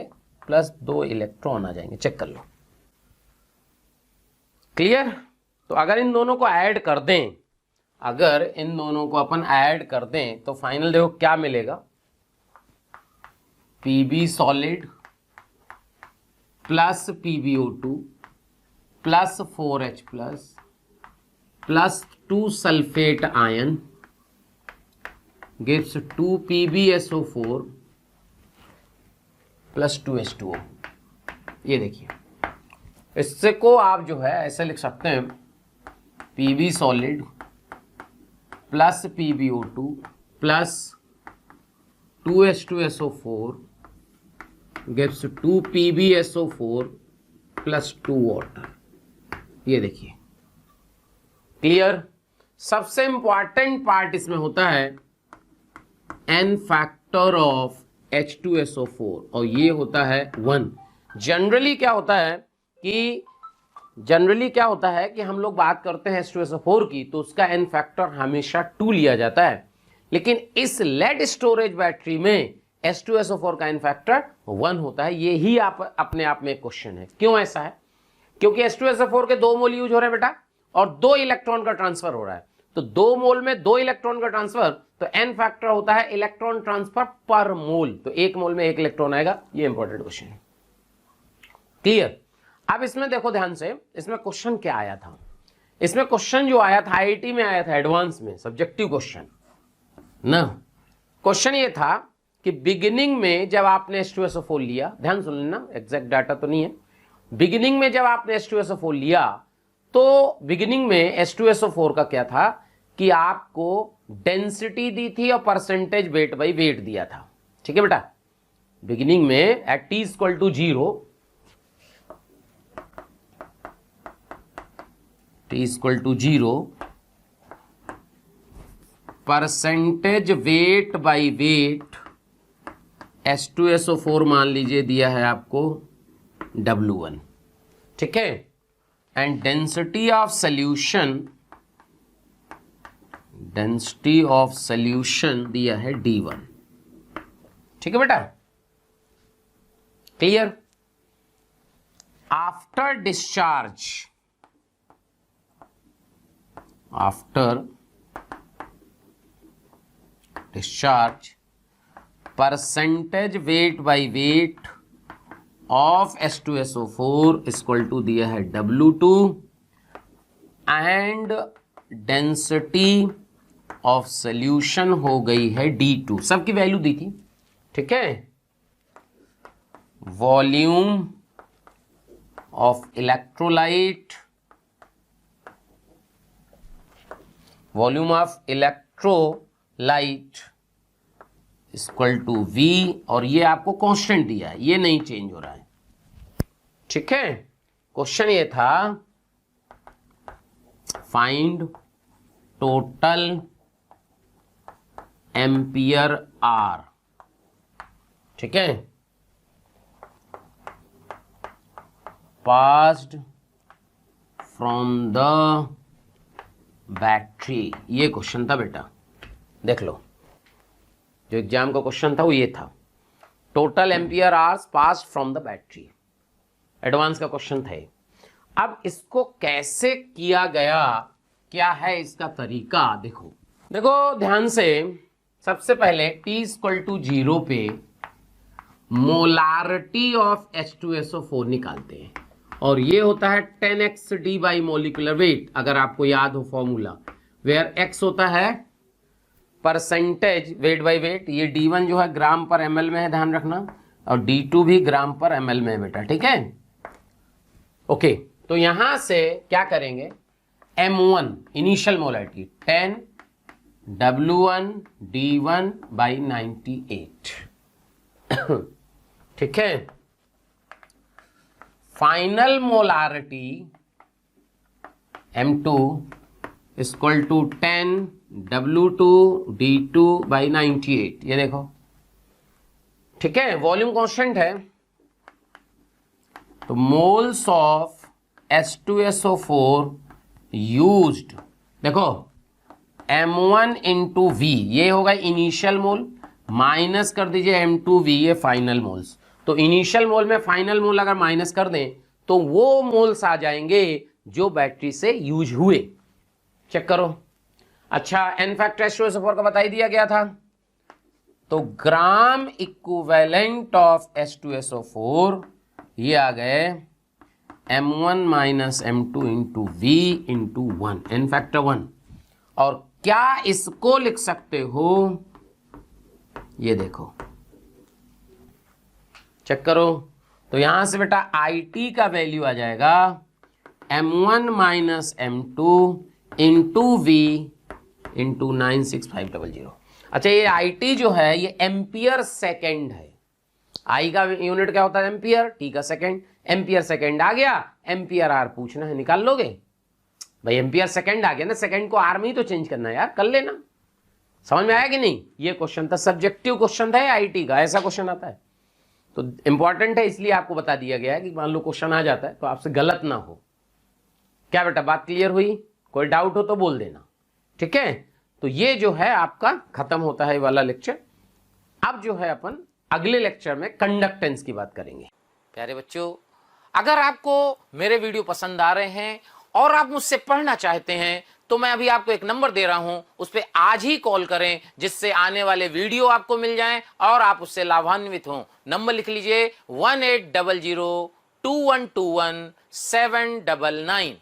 प्लस 2 इलेक्ट्रॉन आ जाएंगे, चेक कर लो। क्लियर? तो अगर इन दोनों को ऐड कर दें, अगर इन दोनों को अपन ऐड कर दें तो फाइनल देखो क्या मिलेगा, Pb solid plus PbO2 plus 4H plus 2 sulphate ion gives 2 PbSO4 plus 2H2O। ये देखिए, इससे को आप जो है ऐसे लिख सकते हैं Pb solid plus PbO2 plus 2H2SO4 gives 2 PbSO4 plus 2 water. ये देखिए, क्लियर। सबसे इंपॉर्टेंट पार्ट इसमें होता है n फैक्टर ऑफ H2SO4 और ये होता है 1। जनरली क्या होता है कि हम लोग बात करते हैं H2SO4 की तो उसका n फैक्टर हमेशा 2 लिया जाता है, लेकिन इस लेड स्टोरेज बैटरी में H2SO4 का n फैक्टर 1 होता है। ये ही आप अपने आप में क्वेश्चन है, क्यों ऐसा है? क्योंकि H2SO4 के 2 मोल यूज हो रहे हैं बेटा और 2 इलेक्ट्रॉन का ट्रांसफर हो रहा है, तो 2 मोल में 2 इलेक्ट्रॉन का ट्रांसफर, तो n फैक्टर होता है इलेक्ट्रॉन ट्रांसफर पर मोल, तो 1 मोल में 1 इलेक्ट्रॉन आएगा। ये इंपॉर्टेंट क्वेश्चन है, क्लियर। अब इसमें देखो ध्यान से, इसमें क्वेश्चन क्या आया था? इसमें क्वेश्चन जो आया था आईआईटी में आया था एडवांस में, सब्जेक्टिव क्वेश्चन ना। क्वेश्चन ये था कि बिगिनिंग में जब आपने H2SO4 लिया, ध्यान सुन लेना, एग्जैक्ट डाटा तो नहीं है, बिगिनिंग में जब आपने H2SO4 लिया तो बिगिनिंग में H2SO4 का क्या था कि आपको डेंसिटी दी थी और परसेंटेज वेट बाई वेट दिया था, ठीक है बेटा। बिगिनिंग में at T = 0, T = 0, percentage weight by weight H2SO4 मान लीजिए दिया है आपको W1, ठीक है, एंड डेंसिटी ऑफ सॉल्यूशन दिया है D1, ठीक है बेटा, clear. After discharge percentage weight by weight of H2SO4 = दिया है W2 and density of solution हो गई है D2, सबकी वैल्यू दी थी, ठीक है। वॉल्यूम ऑफ इलेक्ट्रोलाइट = V, और ये आपको कांस्टेंट दिया है, ये नहीं चेंज हो रहा है, ठीक है। क्वेश्चन ये था फाइंड टोटल एम्पियर आर, ठीक है, पास्ड फ्रॉम द बैटरी। ये क्वेश्चन था बेटा, देख लो, जो एग्जाम का क्वेश्चन था वो ये था, total ampere hours passed from the battery, advance का क्वेश्चन था। अब इसको कैसे किया गया, क्या है इसका तरीका, देखो ध्यान से। सबसे पहले T = 0 पे मोलारिटी ऑफ H2SO4 निकालते हैं और ये होता है 10x D by molecular weight, अगर आपको याद हो फॉर्मूला, वेयर x होता है परसेंटेज वेट बाई वेट, ये D1 जो है ग्राम पर ml में है, ध्यान रखना, और D2 भी ग्राम पर ml में है बेटा, ठीक है, ओके। तो यहां से क्या करेंगे, M1 initial molarity 10 W1 D1 by 98, ठीक है। Final molarity M2 = 10 W2 D2 by 98, ये देखो, ठीक है। वॉल्यूम कांस्टेंट है, तो मोल्स ऑफ H2SO4 यूज्ड, देखो M1 × V, ये होगा इनिशियल मोल, माइनस कर दीजिए M2V, ये फाइनल मोल्स। तो इनिशियल मोल में फाइनल मोल अगर माइनस कर दें तो वो मोल्स आ जाएंगे जो बैटरी से यूज हुए, चेक करो। अच्छा, n फैक्टर H2SO4 का बता ही दिया गया था, तो ग्राम इक्विवेलेंट ऑफ H2SO4 ये आ गए M1 - M2 × V × 1, n factor 1। और क्या इसको लिख सकते हो, ये देखो, चेक करो, तो यहां से बेटा IT का वैल्यू आ जाएगा M1 - M2 × V × 96500। अच्छा, ये IT जो है ये एम्पियर सेकेंड है, I का यूनिट क्या होता है एम्पियर, T का सेकेंड, एम्पियर सेकेंड आ गया, एम्पियर आर पूछना है, निकाल लोगे भाई। एम्पियर सेकेंड आ गया ना, सेकेंड को आर में ही तो चेंज करना है यार, कर लेना। समझ में आया कि नहीं? ये क्वेश्चन था, सब्जेक्टिव क्वेश्चन था आईटी का, ऐसा क्वेश्चन आता है तो इंपॉर्टेंट है, इसलिए आपको बता दिया गया है कि मान लो क्वेश्चन आ जाता है तो आपसे गलत ना हो। क्या बेटा बात क्लियर हुई? कोई डाउट हो तो बोल देना, ठीक है। तो ये जो है आपका खत्म होता है ये वाला लेक्चर। अब जो है अपन अगले लेक्चर में कंडक्टेंस की बात करेंगे। प्यारे बच्चों, अगर आपको मेरे वीडियो पसंद आ रहे हैं और आप मुझसे पढ़ना चाहते हैं तो मैं अभी आपको एक नंबर दे रहा हूं, उस पर आज ही कॉल करें, जिससे आने वाले वीडियो आपको मिल जाएं और आप उससे लाभान्वित हों। नंबर लिख लीजिए 18002121 799।